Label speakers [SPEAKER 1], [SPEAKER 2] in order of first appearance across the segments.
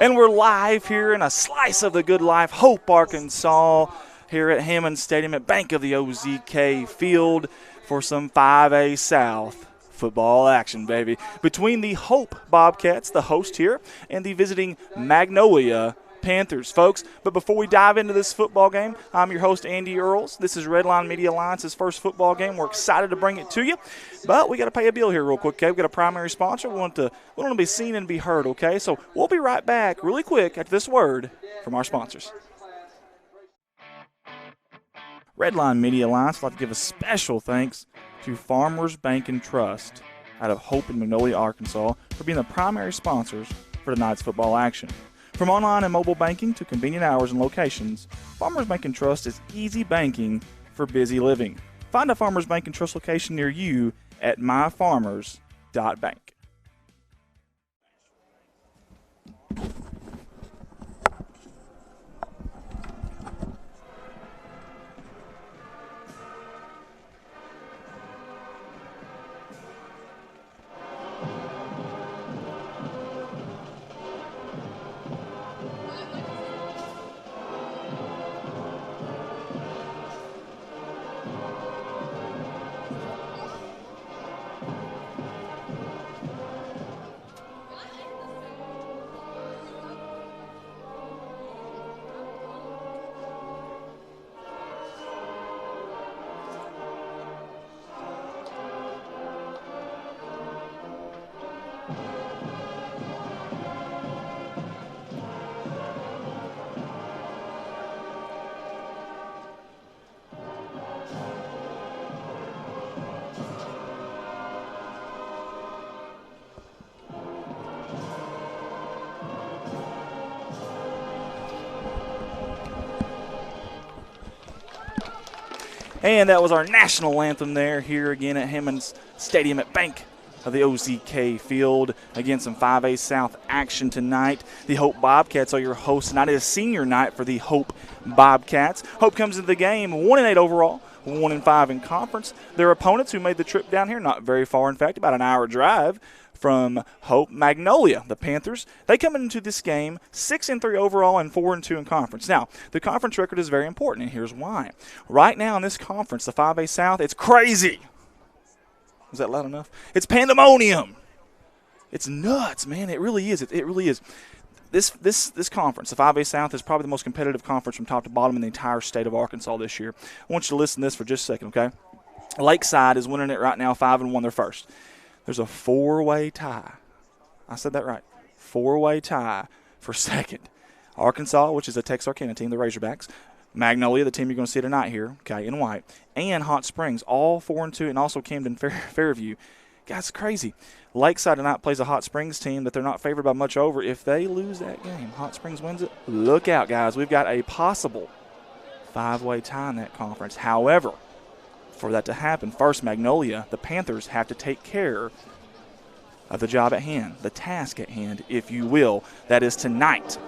[SPEAKER 1] And we're live here in a slice of the good life, Hope, Arkansas, here at Hammond Stadium at Bank of the OZK Field for some 5A South football action, baby. Between the Hope Bobcats, the host here, and the visiting Magnolia Panthers, folks. But before we dive into this football game, I'm your host, Andy Earls. This is Redline Media Alliance's first football game. We're excited to bring it to you. But we got to pay a bill here real quick, okay? We've got a primary sponsor. We want to be seen and be heard, okay? So we'll be right back really quick after this word from our sponsors. Redline Media Alliance would like to give a special thanks to Farmers Bank and Trust out of Hope in Magnolia, Arkansas, for being the primary sponsors for tonight's football action. From online and mobile banking to convenient hours and locations, Farmers Bank and Trust is easy banking for busy living. Find a Farmers Bank and Trust location near you at myfarmers.bank. And that was our national anthem there, here again at Hammond Stadium at Bank of the OZK Field. Again, some 5A South action tonight. The Hope Bobcats are your hosts tonight. It is senior night for the Hope Bobcats. Hope comes into the game 1-8 overall, 1-5 in conference. Their opponents who made the trip down here, not very far, in fact, about an hour drive from Hope, Magnolia, the Panthers. They come into this game 6-3 overall and 4-2 in conference. Now, the conference record is very important, and here's why. Right now in this conference, the 5A South, it's crazy. Was that loud enough? It's pandemonium. It's nuts, man. It really is. It really is. This conference, the 5A South, is probably the most competitive conference from top to bottom in the entire state of Arkansas this year. I want you to listen to this for just a second, okay? Lakeside is winning it right now 5-1. They're first. There's a four-way tie. I said that right. Four-way tie for second. Arkansas, which is a Texarkana team, the Razorbacks. Magnolia, the team you're going to see tonight here, okay, in white. And Hot Springs, all 4-2, and also Camden Fairview. Guys, it's crazy. Lakeside tonight plays a Hot Springs team that they're not favored by much over. If they lose that game, Hot Springs wins it, look out, guys. We've got a possible five-way tie in that conference. However, for that to happen, first, Magnolia, the Panthers have to take care of the job at hand, the task at hand, if you will. That is tonight.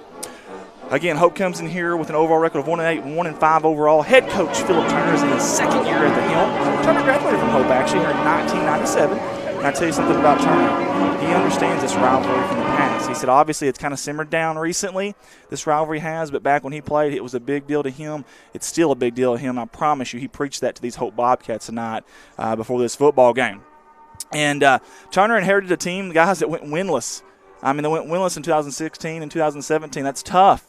[SPEAKER 1] Again, Hope comes in here with an overall record of 1-8, 1-5 overall. Head coach Philip Turner is in his second year at the helm. Turner graduated from Hope, actually, here in 1997. And I tell you something about Turner. He understands this rivalry from the past. He said, obviously, it's kind of simmered down recently, this rivalry has, but back when he played, it was a big deal to him. It's still a big deal to him. I promise you, he preached that to these Hope Bobcats tonight before this football game. And Turner inherited a team, guys, that went winless. I mean, they went winless in 2016 and 2017. That's tough.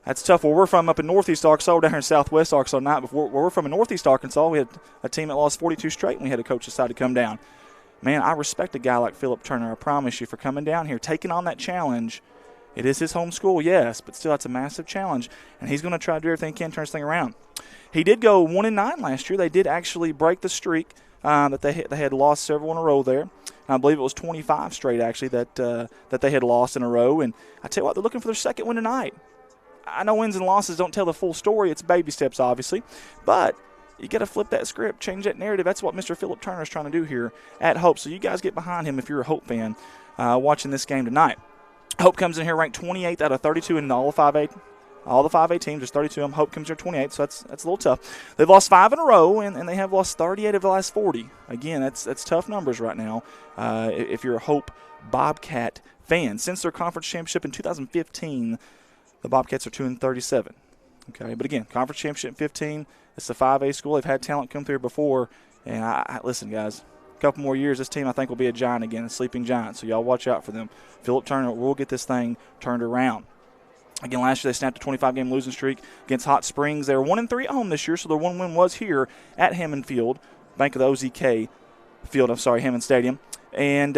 [SPEAKER 1] That's tough. Where we're from up in Northeast Arkansas, we're down here in Southwest Arkansas tonight. Before, where we're from in Northeast Arkansas, we had a team that lost 42 straight, and we had a coach decide to come down. Man, I respect a guy like Philip Turner, I promise you, for coming down here, taking on that challenge. It is his home school, yes, but still that's a massive challenge, and he's going to try to do everything he can to turn this thing around. He did go 1-9 last year. They did actually break the streak that they had lost several in a row there. I believe it was 25 straight, actually, that they had lost in a row. And I tell you what, they're looking for their second win tonight. I know wins and losses don't tell the full story. It's baby steps, obviously. But you got to flip that script, change that narrative. That's what Mr. Philip Turner is trying to do here at Hope. So you guys get behind him if you're a Hope fan watching this game tonight. Hope comes in here ranked 28th out of 32 in all the 5A. All the 5A teams, there's 32 of them. Hope comes here 28th, so that's a little tough. They've lost 5 in a row, and they have lost 38 of the last 40. Again, that's tough numbers right now if you're a Hope Bobcat fans. Since their conference championship in 2015, the Bobcats are 2-37. Okay, but again, conference championship in 15. It's a 5A school. They've had talent come through before. And listen, guys, a couple more years, this team I think will be a giant again, a sleeping giant. So y'all watch out for them. Philip Turner will get this thing turned around. Again, last year they snapped a 25-game losing streak against Hot Springs. They were 1-3 at home this year, so their one win was here at Hammond Field, Bank of the OZK Field. Hammond Stadium. And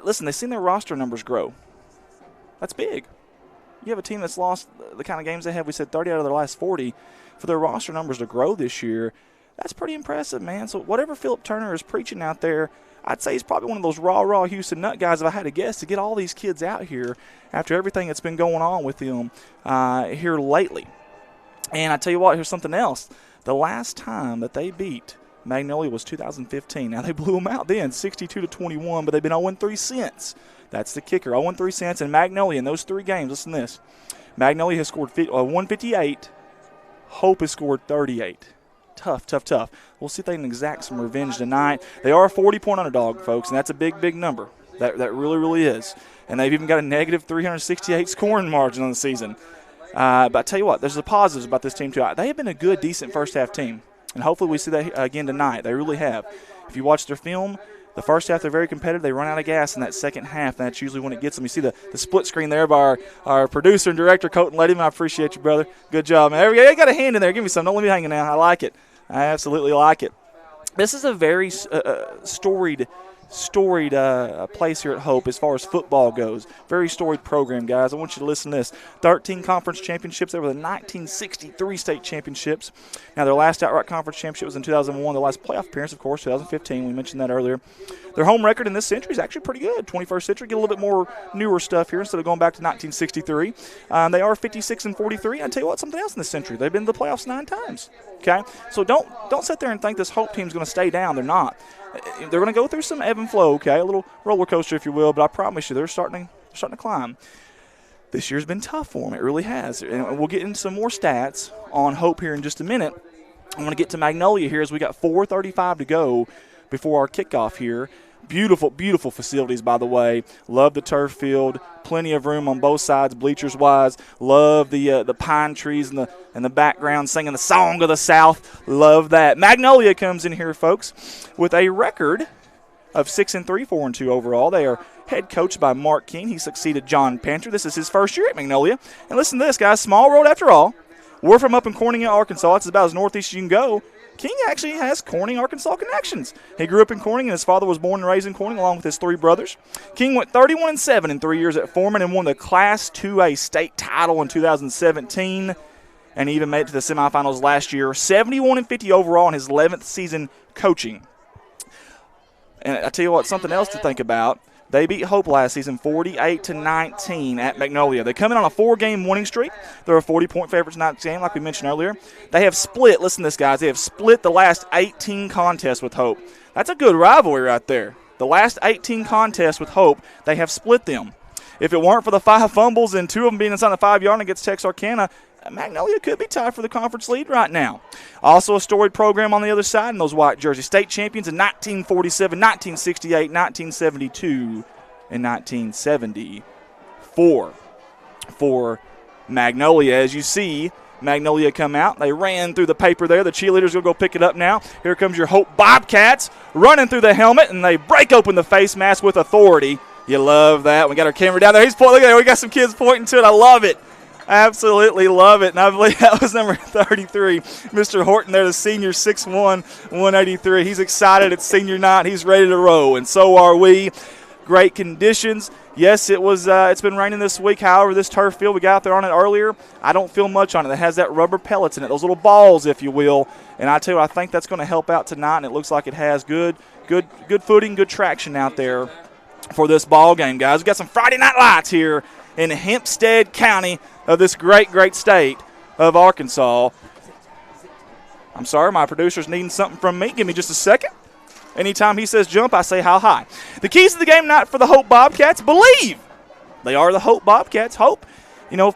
[SPEAKER 1] listen, they've seen their roster numbers grow. That's big. You have a team that's lost the kind of games they have. We said 30 out of their last 40. For their roster numbers to grow this year, that's pretty impressive, man. So whatever Philip Turner is preaching out there, I'd say he's probably one of those raw Houston Nut guys, if I had to guess, to get all these kids out here after everything that's been going on with them here lately. And I tell you what, here's something else. The last time that they beat Magnolia was 2015. Now, they blew them out then, 62-21, but they've been 0-3 since. That's the kicker, 0-3 since. And Magnolia, in those 3 games, listen to this. Magnolia has scored 158. Hope has scored 38. Tough. We'll see if they can exact some revenge tonight. They are a 40-point underdog, folks, and that's a big number. That really is. And they've even got a negative 368 scoring margin on the season. But I tell you what, there's the positives about this team, too. They have been a good, decent first-half team. And hopefully we see that again tonight. They really have. If you watch their film, the first half they're very competitive. They run out of gas in that second half, and that's usually when it gets them. You see the split screen there by our producer and director, Colton Lettyman. I appreciate you, brother. Good job, man. You got a hand in there. Give me some. Don't let me hanging out. I like it. I absolutely like it. This is a very storied place here at Hope as far as football goes. Very storied program, guys. I want you to listen to this. 13 conference championships. They were the 1963 state championships. Now, their last outright conference championship was in 2001. Their last playoff appearance, of course, 2015. We mentioned that earlier. Their home record in this century is actually pretty good. 21st century. Get a little bit more newer stuff here instead of going back to 1963. They are 56-43. I tell you what, something else in this century. They've been to the playoffs 9 times. Okay? So don't sit there and think this Hope team's going to stay down. They're not. They're going to go through some ebb and flow, okay, a little roller coaster, if you will, but I promise you they're starting to climb. This year's been tough for them. It really has. And we'll get into some more stats on Hope here in just a minute. I'm going to get to Magnolia here as we got 4:35 to go before our kickoff here. Beautiful facilities, by the way. Love the turf field. Plenty of room on both sides, bleachers-wise. Love the pine trees in the background singing the song of the South. Love that. Magnolia comes in here, folks, with a record of 6-3, 4-2 overall. They are head coached by Mark King. He succeeded John Panter. This is his first year at Magnolia. And listen to this, guys. Small road after all. We're from up in Corning, Arkansas. It's about as northeast as you can go. King actually has Corning, Arkansas connections. He grew up in Corning, and his father was born and raised in Corning along with his 3 brothers. King went 31-7 in 3 years at Foreman and won the Class 2A state title in 2017, and he even made it to the semifinals last year. 71-50 overall in his 11th season coaching. And I tell you what, something else to think about. They beat Hope last season 48-19 at Magnolia. They come in on a 4-game winning streak. They're a 40-point favorite tonight's game, like we mentioned earlier. They have split, listen to this, guys, they have split the last 18 contests with Hope. That's a good rivalry right there. The last 18 contests with Hope, they have split them. If it weren't for the 5 fumbles and 2 of them being inside the 5-yard against Texarkana, Magnolia could be tied for the conference lead right now. Also a storied program on the other side in those white jerseys. State champions in 1947, 1968, 1972, and 1974. For Magnolia, as you see, Magnolia come out. They ran through the paper there. The cheerleaders will go pick it up now. Here comes your Hope Bobcats running through the helmet, and they break open the face mask with authority. You love that. We got our camera down there. He's pointing. Look at that. We got some kids pointing to it. I love it. Absolutely love it. And I believe that was number 33, Mr. Horton there, the senior, 6'1", 183. He's excited. It's senior night. He's ready to roll, and so are we. Great conditions. Yes, it's been raining this week. However, this turf field, we got out there on it earlier. I don't feel much on it. It has that rubber pellets in it, those little balls, if you will. And I tell you what, I think that's going to help out tonight, and it looks like it has good footing, good traction out there for this ball game, guys. We've got some Friday night lights here in Hempstead County of this great state of Arkansas. I'm sorry, my producer's needing something from me. Give me just a second. Anytime he says jump, I say how high. The keys to the game night for the Hope Bobcats, believe. They are the Hope Bobcats. Hope,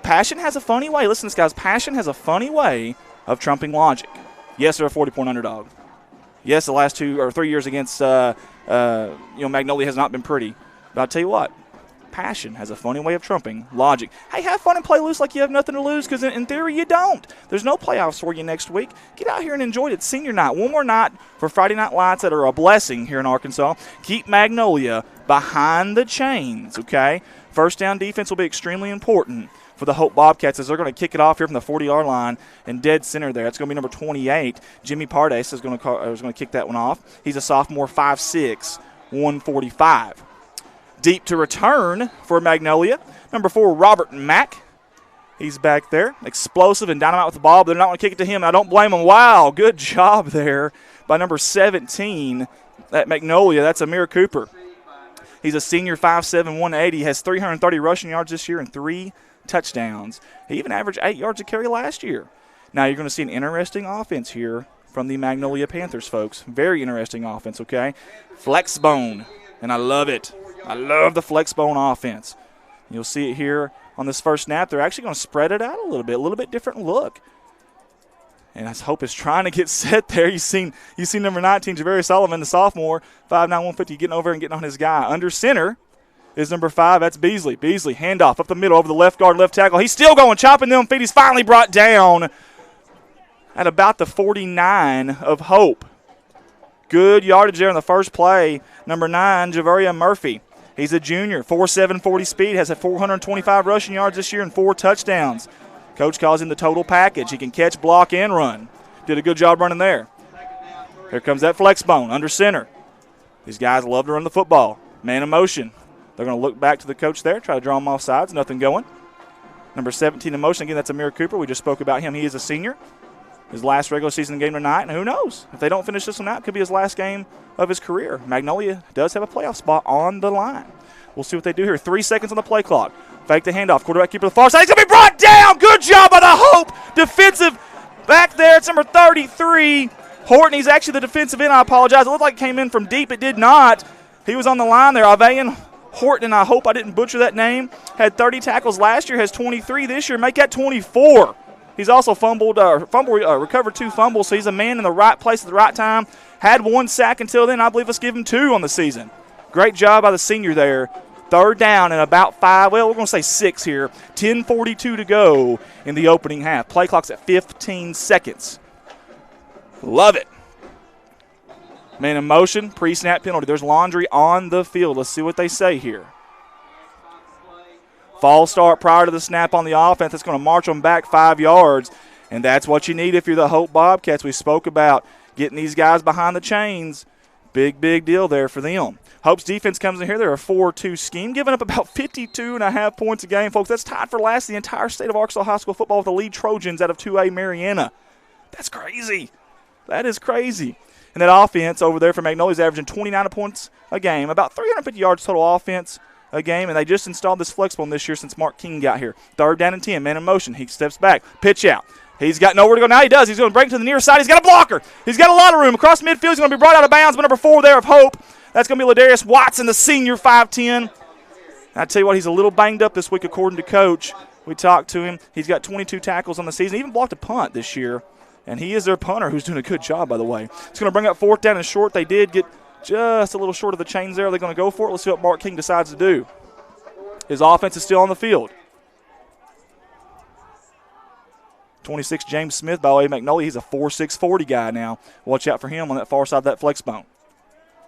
[SPEAKER 1] passion has a funny way. Listen to this, guys. Passion has a funny way of trumping logic. Yes, they're a 40-point underdog. Yes, the last 2 or 3 years against Magnolia has not been pretty. But I'll tell you what, Passion has a funny way of trumping logic. Hey, have fun and play loose like you have nothing to lose, because in theory you don't. There's no playoffs for you next week. Get out here and enjoy it. It's senior night. One more night for Friday Night Lights that are a blessing here in Arkansas. Keep Magnolia behind the chains, okay? First down defense will be extremely important for the Hope Bobcats as they're going to kick it off here from the 40-yard line and dead center there. It's going to be number 28. Jimmy Pardes is going to kick that one off. He's a sophomore, 5'6", 145. Deep to return for Magnolia, number 4, Robert Mack. He's back there, explosive and dynamite with the ball, but they're not going to kick it to him. I don't blame him. Wow, good job there by number 17 at Magnolia. That's Amir Cooper. He's a senior, 5'7", 180, has 330 rushing yards this year and 3 touchdowns. He even averaged 8 yards a carry last year. Now you're going to see an interesting offense here from the Magnolia Panthers, folks. Very interesting offense, okay? Flex bone, and I love it. I love the flex bone offense. You'll see it here on this first snap. They're actually going to spread it out a little bit different look. And I Hope is trying to get set there. You seen number 19, Javarius Sullivan, the sophomore, 5'9", 150, getting over and getting on his guy. Under center is number 5. That's Beasley. Beasley, handoff up the middle over the left guard, left tackle. He's still going, chopping them feet. He's finally brought down at about the 49 of Hope. Good yardage there in the first play. Number 9, Javaria Murphy. He's a junior, 4'7", 40 speed, has had 425 rushing yards this year and 4 touchdowns. Coach calls him the total package. He can catch, block, and run. Did a good job running there. Here comes that flex bone under center. These guys love to run the football. Man in motion. They're going to look back to the coach there, try to draw him off sides. Nothing going. Number 17 in motion. Again, that's Amir Cooper. We just spoke about him. He is a senior. His last regular season game tonight, and who knows? If they don't finish this one out, it could be his last game of his career. Magnolia does have a playoff spot on the line. We'll see what they do here. 3 seconds on the play clock. Fake the handoff. Quarterback keeper to the far side. He's going to be brought down. Good job by the Hope defensive back there. It's number 33. Horton, he's actually the defensive end. I apologize. It looked like it came in from deep. It did not. He was on the line there. Avayan Horton, and I hope I didn't butcher that name, had 30 tackles last year, has 23 this year. Make that 24. He's also recovered 2 fumbles, so he's a man in the right place at the right time. Had 1 sack until then. I believe let's give him 2 on the season. Great job by the senior there. Third down and about 5, well, we're going to say 6 here. 10:42 to go in the opening half. Play clock's at 15 seconds. Love it. Man in motion, pre-snap penalty. There's laundry on the field. Let's see what they say here. False start prior to the snap on the offense. That's going to march them back 5 yards, and that's what you need if you're the Hope Bobcats. We spoke about getting these guys behind the chains. Big deal there for them. Hope's defense comes in here. They're a 4-2 scheme, giving up about 52.5 points a game, folks. That's tied for last in the entire state of Arkansas high school football with the lead Trojans out of 2A Mariana. That's crazy. That is crazy. And that offense over there for Magnolia is averaging 29 points a game, about 350 yards total offense a game, and they just installed this flex bone this year since Mark King got here. 3rd down and 10, man in motion. He steps back, pitch out. He's got nowhere to go. Now he does. He's going to break to the near side. He's got a blocker. He's got a lot of room. Across midfield, he's going to be brought out of bounds by number 4 there of Hope. That's going to be Ladarius Watson, the senior, 5'10". I tell you what, he's a little banged up this week according to Coach. We talked to him. He's got 22 tackles on the season. He even blocked a punt this year, and he is their punter who's doing a good job, by the way. It's going to bring up 4th down and short. They did get just a little short of the chains there. They're going to go for it. Let's see what Mark King decides to do. His offense is still on the field. 26, James Smith, by the way, Magnolia. He's a 4'6", 40 guy now. Watch out for him on that far side of that flex bone.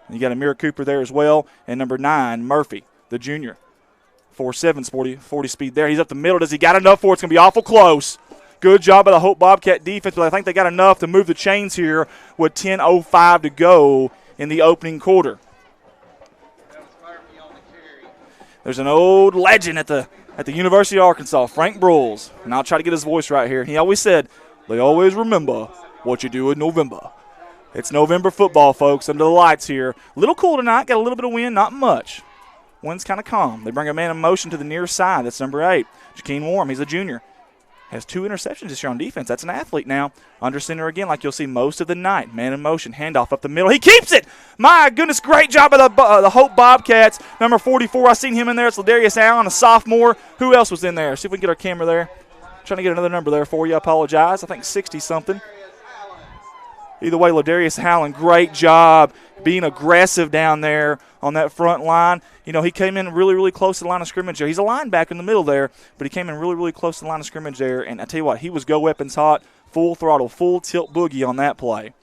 [SPEAKER 1] And you got Amir Cooper there as well. And number 9, Murphy, the junior. 4'7", 40 speed there. He's up the middle. Does he got enough for it? It's going to be awful close. Good job by the Hope Bobcat defense, but I think they got enough to move the chains here with 10:05 to go in the opening quarter. There's an old legend at the University of Arkansas, Frank Brules, and I'll try to get his voice right here. He always said, they always remember what you do in November. It's November football, folks, under the lights here. A little cool tonight, got a little bit of wind, not much. Wind's kind of calm. They bring a man in motion to the near side. That's number 8, Jakeem Warm. He's a junior. Has 2 interceptions this year on defense. That's an athlete now. Under center again, like you'll see most of the night. Man in motion, handoff up the middle. He keeps it! My goodness, great job by the Hope Bobcats. Number 44, I seen him in there. It's Ladarius Allen, a sophomore. Who else was in there? See if we can get our camera there. Trying to get another number there for you. I apologize. I think 60-something. Either way, Ladarius Howland, great job being aggressive down there on that front line. You know, he came in really, really close to the line of scrimmage there. He's a linebacker in the middle there, but he came in really, really close to the line of scrimmage there. And I tell you what, he was go weapons hot, full throttle, full tilt boogie on that play.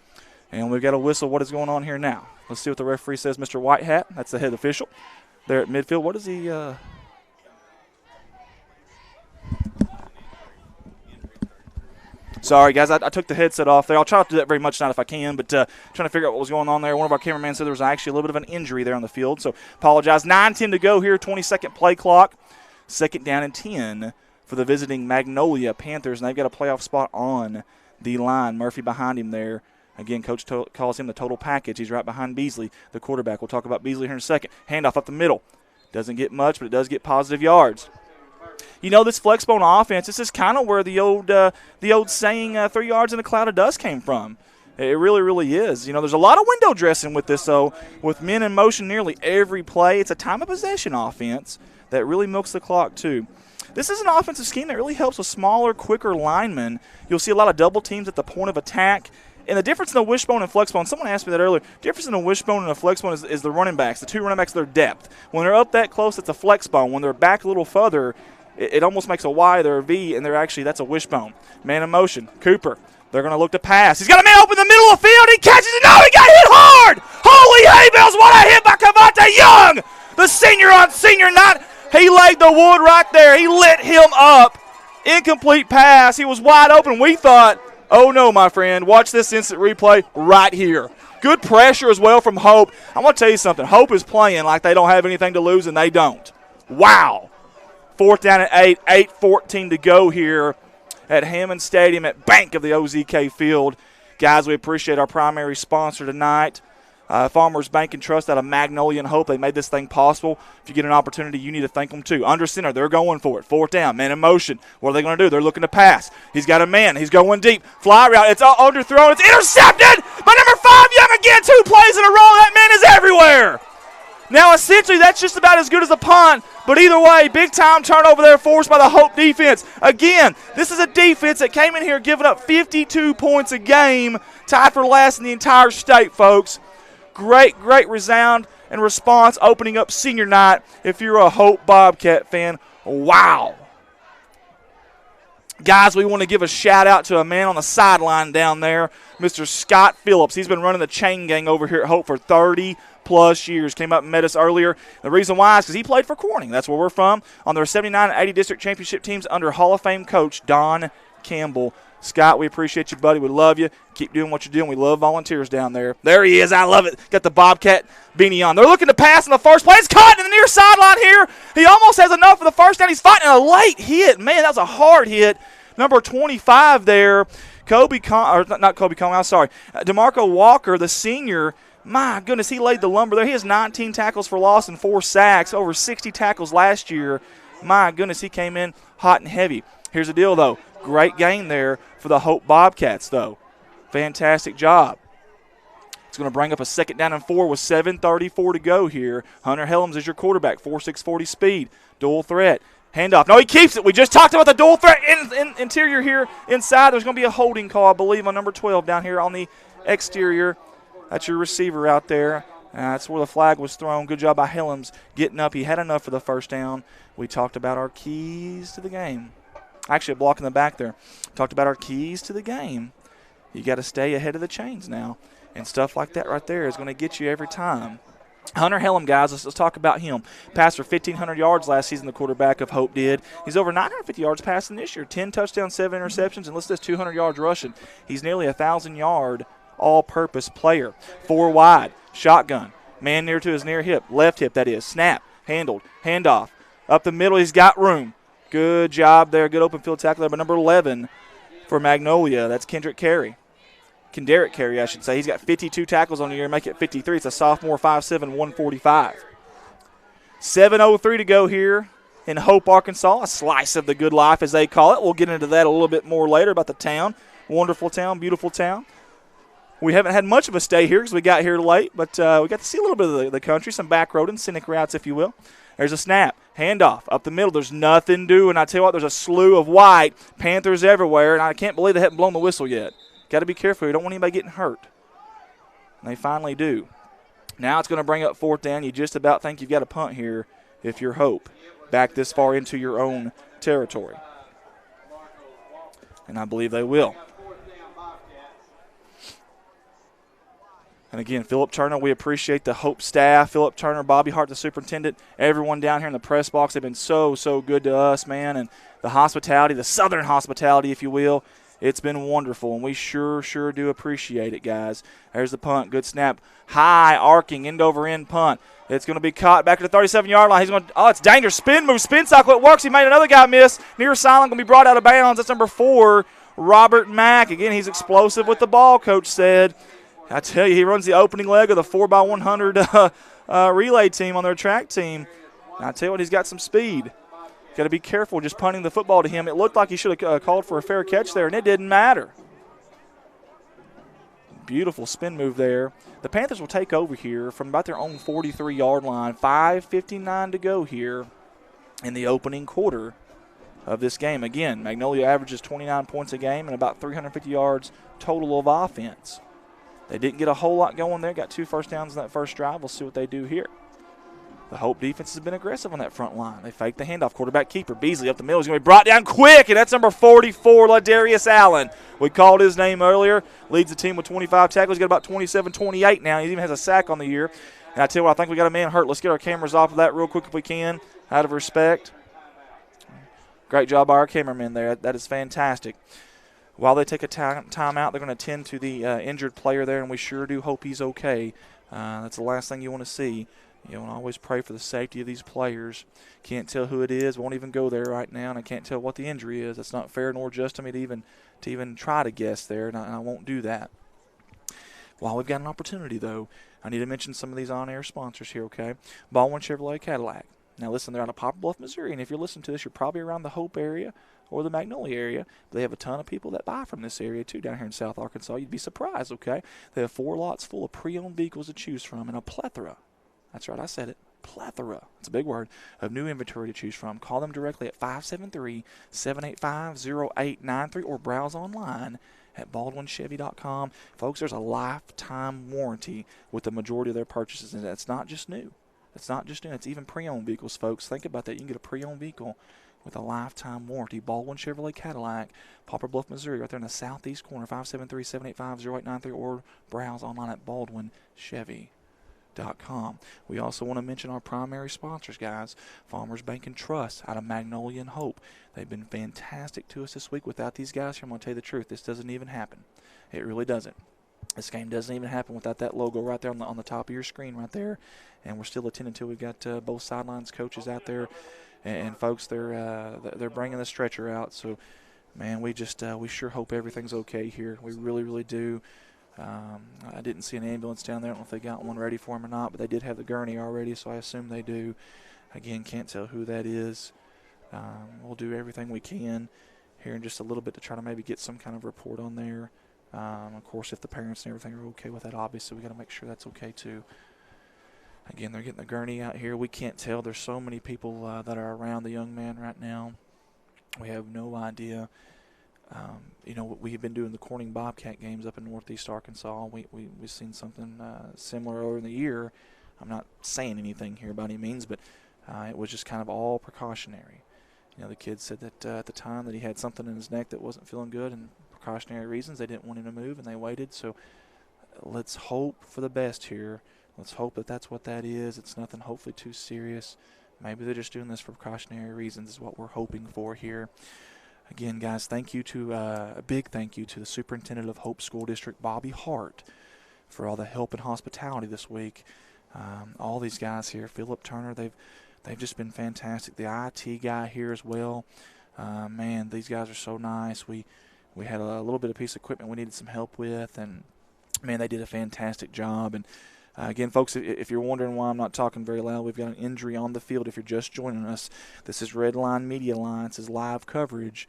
[SPEAKER 1] And we've got a whistle. What is going on here now? Let's see what the referee says. Mr. Whitehat, that's the head official there at midfield. What is he Sorry, guys, I took the headset off there. I'll try not to do that very much tonight if I can, but trying to figure out what was going on there. One of our cameramen said there was actually a little bit of an injury there on the field, so apologize. 9:10 to go here, 20-second play clock. 2nd down and 10 for the visiting Magnolia Panthers, and they've got a playoff spot on the line. Murphy behind him there. Again, Coach calls him the total package. He's right behind Beasley, the quarterback. We'll talk about Beasley here in a second. Handoff up the middle. Doesn't get much, but it does get positive yards. You know, this flexbone offense, this is kind of where the old saying 3 yards in a cloud of dust came from. It really, really is. You know, there's a lot of window dressing with this, though, with men in motion nearly every play. It's a time of possession offense that really milks the clock, too. This is an offensive scheme that really helps with smaller, quicker linemen. You'll see a lot of double teams at the point of attack. And the difference in a wishbone and flexbone, someone asked me that earlier, the difference in a wishbone and a flexbone is the running backs, the two running backs, their depth. When they're up that close, it's a flexbone. When they're back a little further, it almost makes a Y, they're a V, and that's a wishbone. Man in motion, Cooper. They're going to look to pass. He's got a man open in the middle of the field. He catches it. No, he got hit hard. Holy hay bells, what a hit by Cavante Young. The senior on senior night. He laid the wood right there. He lit him up. Incomplete pass. He was wide open. We thought, oh, no, my friend. Watch this instant replay right here. Good pressure as well from Hope. I want to tell you something. Hope is playing like they don't have anything to lose, and they don't. Wow. 4th down and 8, 8:14 to go here at Hammond Stadium at Bank of the OZK Field. Guys, we appreciate our primary sponsor tonight, Farmers Bank and Trust out of Magnolia and Hope. They made this thing possible. If you get an opportunity, you need to thank them too. Under center, they're going for it. 4th down, man in motion. What are they going to do? They're looking to pass. He's got a man. He's going deep. Fly route. It's underthrown. It's intercepted by number 5, Young again. 2 plays in a row. That man is everywhere. Now, essentially, that's just about as good as a punt. But either way, big-time turnover there forced by the Hope defense. Again, this is a defense that came in here giving up 52 points a game, tied for last in the entire state, folks. Great resound and response opening up senior night if you're a Hope Bobcat fan. Wow. Guys, we want to give a shout-out to a man on the sideline down there, Mr. Scott Phillips. He's been running the chain gang over here at Hope for 30-plus years. Came up and met us earlier. The reason why is because he played for Corning. That's where we're from, on their 79 and 80 district championship teams under Hall of Fame coach Don Campbell. Scott, we appreciate you, buddy. We love you. Keep doing what you're doing. We love volunteers down there. There he is. I love it. Got the Bobcat beanie on. They're looking to pass in the first play. It's caught in the near sideline here. He almost has enough for the first down. He's fighting a late hit. Man, that was a hard hit. Number 25 there, DeMarco Walker, the senior. My goodness, he laid the lumber there. He has 19 tackles for loss and 4 sacks, over 60 tackles last year. My goodness, he came in hot and heavy. Here's the deal, though. Great game there for the Hope Bobcats, though. Fantastic job. It's going to bring up a 2nd down and 4 with 7:34 to go here. Hunter Helms is your quarterback, 4.6 40 speed, dual threat. Handoff. No, he keeps it. We just talked about the dual threat interior here inside. There's going to be a holding call, I believe, on number 12 down here on the exterior. That's your receiver out there. That's where the flag was thrown. Good job by Helms getting up. He had enough for the first down. We talked about our keys to the game. Actually, a block in the back there. Talked about our keys to the game. You got to stay ahead of the chains now. And stuff like that right there is going to get you every time. Hunter Helm, guys, let's talk about him. Passed for 1,500 yards last season, the quarterback of Hope did. He's over 950 yards passing this year. 10 touchdowns, 7 interceptions, and let's just 200 yards rushing. He's nearly a 1,000-yard all-purpose player. 4 wide, shotgun, man near to his near hip, left hip that is. Snap, handled, handoff. Up the middle, he's got room. Good job there, good open field tackle there. But number 11 for Magnolia, that's Kendrick Carey, I should say. He's got 52 tackles on the year, make it 53. It's a sophomore, 5'7", 145. 7:03 to go here in Hope, Arkansas. A slice of the good life, as they call it. We'll get into that a little bit more later about the town. Wonderful town, beautiful town. We haven't had much of a stay here because we got here late, but we got to see a little bit of the country, some back road and scenic routes, if you will. There's a snap, handoff, up the middle. There's nothing doing. I tell you what, there's a slew of white, Panthers everywhere, and I can't believe they haven't blown the whistle yet. Got to be careful. You don't want anybody getting hurt. And they finally do. Now it's going to bring up fourth down. You just about think you've got a punt here if you're Hope back this far into your own territory. And I believe they will. And again, Philip Turner, we appreciate the Hope staff. Philip Turner, Bobby Hart, the superintendent, everyone down here in the press box. They've been so, so good to us, man. And the hospitality, the southern hospitality, if you will, it's been wonderful. And we sure do appreciate it, guys. There's the punt. Good snap. High, arcing, end-over-end punt. It's going to be caught back at the 37-yard line. He's going to, it's dangerous. Spin move, spin cycle. It works. He made another guy miss. Near silent, going to be brought out of bounds. That's number 4, Robert Mack. Again, he's explosive with the ball, Coach said. I tell you, he runs the opening leg of the 4x100 relay team on their track team. And I tell you what, he's got some speed. Got to be careful just punting the football to him. It looked like he should have called for a fair catch there, and it didn't matter. Beautiful spin move there. The Panthers will take over here from about their own 43-yard line. 5:59 to go here in the opening quarter of this game. Again, Magnolia averages 29 points a game and about 350 yards total of offense. They didn't get a whole lot going there. Got 2 first downs in that first drive. We'll see what they do here. The Hope defense has been aggressive on that front line. They fake the handoff. Quarterback keeper Beasley up the middle. He's going to be brought down quick, and that's number 44, LaDarius Allen. We called his name earlier. Leads the team with 25 tackles. He's got about 27-28 now. He even has a sack on the year. And I tell you what, I think we got a man hurt. Let's get our cameras off of that real quick if we can, out of respect. Great job by our cameraman there. That is fantastic. While they take a time out, they're going to tend to the injured player there, and we sure do hope he's okay. That's the last thing you want to see. You want to always pray for the safety of these players. Can't tell who it is. Won't even go there right now, and I can't tell what the injury is. It's not fair nor just to me to even try to guess there, and I won't do that. While we've got an opportunity, though, I need to mention some of these on-air sponsors here, okay? Baldwin Chevrolet Cadillac. Now, listen, they're out of Poplar Bluff, Missouri, and if you're listening to this, you're probably around the Hope area or the Magnolia area. They have a ton of people that buy from this area, too, down here in South Arkansas. You'd be surprised, okay? They have 4 lots full of pre-owned vehicles to choose from and a plethora. That's right, I said it. Plethora. It's a big word of new inventory to choose from. Call them directly at 573-785-0893 or browse online at baldwinchevy.com. Folks, there's a lifetime warranty with the majority of their purchases, and that's not just new. It's not just new. It's even pre-owned vehicles, folks. Think about that. You can get a pre-owned vehicle with a lifetime warranty. Baldwin Chevrolet Cadillac, Poplar Bluff, Missouri, right there in the southeast corner, 573-785-0893, or browse online at baldwinchevy.com. We also want to mention our primary sponsors, guys. Farmers Bank and Trust out of Magnolia and Hope. They've been fantastic to us this week. Without these guys here, I'm going to tell you the truth, this doesn't even happen. It really doesn't. This game doesn't even happen without that logo right there on the top of your screen right there. And we're still attending to. We've got both sidelines coaches out there, and folks, they're bringing the stretcher out. So, man, we sure hope everything's okay here. We really do. I didn't see an ambulance down there. I don't know if they got one ready for him or not, but they did have the gurney already, so I assume they do. Again, can't tell who that is. We'll do everything we can here in just a little bit to try to maybe get some kind of report on there. Of course, if the parents and everything are okay with that, obviously we got to make sure that's okay too. Again, they're getting the gurney out here. We can't tell. There's so many people that are around the young man right now. We have no idea. We've been doing the Corning Bobcat games up in northeast Arkansas. We've seen something similar earlier in the year. I'm not saying anything here by any means, but it was just kind of all precautionary. The kid said that at the time that he had something in his neck that wasn't feeling good, and precautionary reasons, they didn't want him to move, and they waited. So let's hope for the best here. Let's hope that that's what that is. It's nothing hopefully too serious. Maybe they're just doing this for precautionary reasons is what we're hoping for here. Again, guys, thank you to a big thank you to the superintendent of Hope School District, Bobby Hart, for all the help and hospitality this week. All these guys here, Philip Turner, they've just been fantastic. The IT guy here as well. Man, these guys are so nice. We had a little bit of piece of equipment we needed some help with, and man, they did a fantastic job. And again, folks, if you're wondering why I'm not talking very loud, we've got an injury on the field. If you're just joining us, this is Redline Media Alliance's live coverage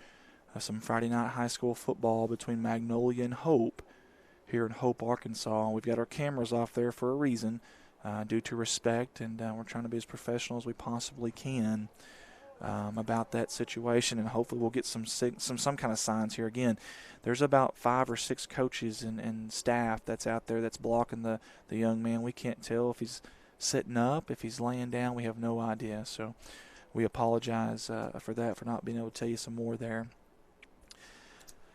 [SPEAKER 1] of some Friday night high school football between Magnolia and Hope here in Hope, Arkansas. We've got our cameras off there for a reason, due to respect, and we're trying to be as professional as we possibly can. about that situation, and hopefully we'll get some kind of signs here. Again, there's about 5 or 6 coaches and staff that's out there that's blocking the young man. We can't tell if he's sitting up, if he's laying down. We have no idea. So we apologize for that, for not being able to tell you some more there.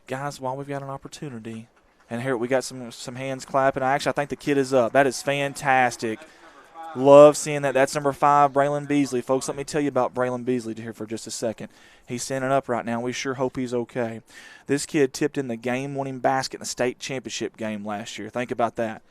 [SPEAKER 1] Guys, while we've got an opportunity, and here we got some hands clapping. I think the kid is up. That is fantastic. Love seeing that. That's number 5, Braylon Beasley. Folks, let me tell you about Braylon Beasley here for just a second. He's standing up right now. We sure hope he's okay. This kid tipped in the game-winning basket in the state championship game last year. Think about that.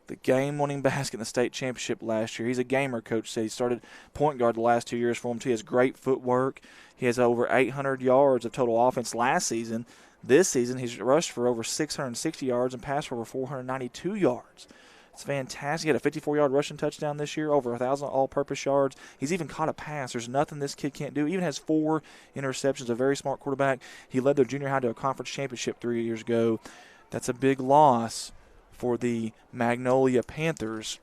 [SPEAKER 1] The game-winning basket in the state championship last year. He's a gamer, Coach said. He started point guard the last 2 years for him, too. He has great footwork. He has over 800 yards of total offense last season. This season, he's rushed for over 660 yards and passed for over 492 yards. It's fantastic. He had a 54-yard rushing touchdown this year, over 1,000 all-purpose yards. He's even caught a pass. There's nothing this kid can't do. Even has 4 interceptions, a very smart quarterback. He led their junior high to a conference championship 3 years ago. That's a big loss for the Magnolia Panthers.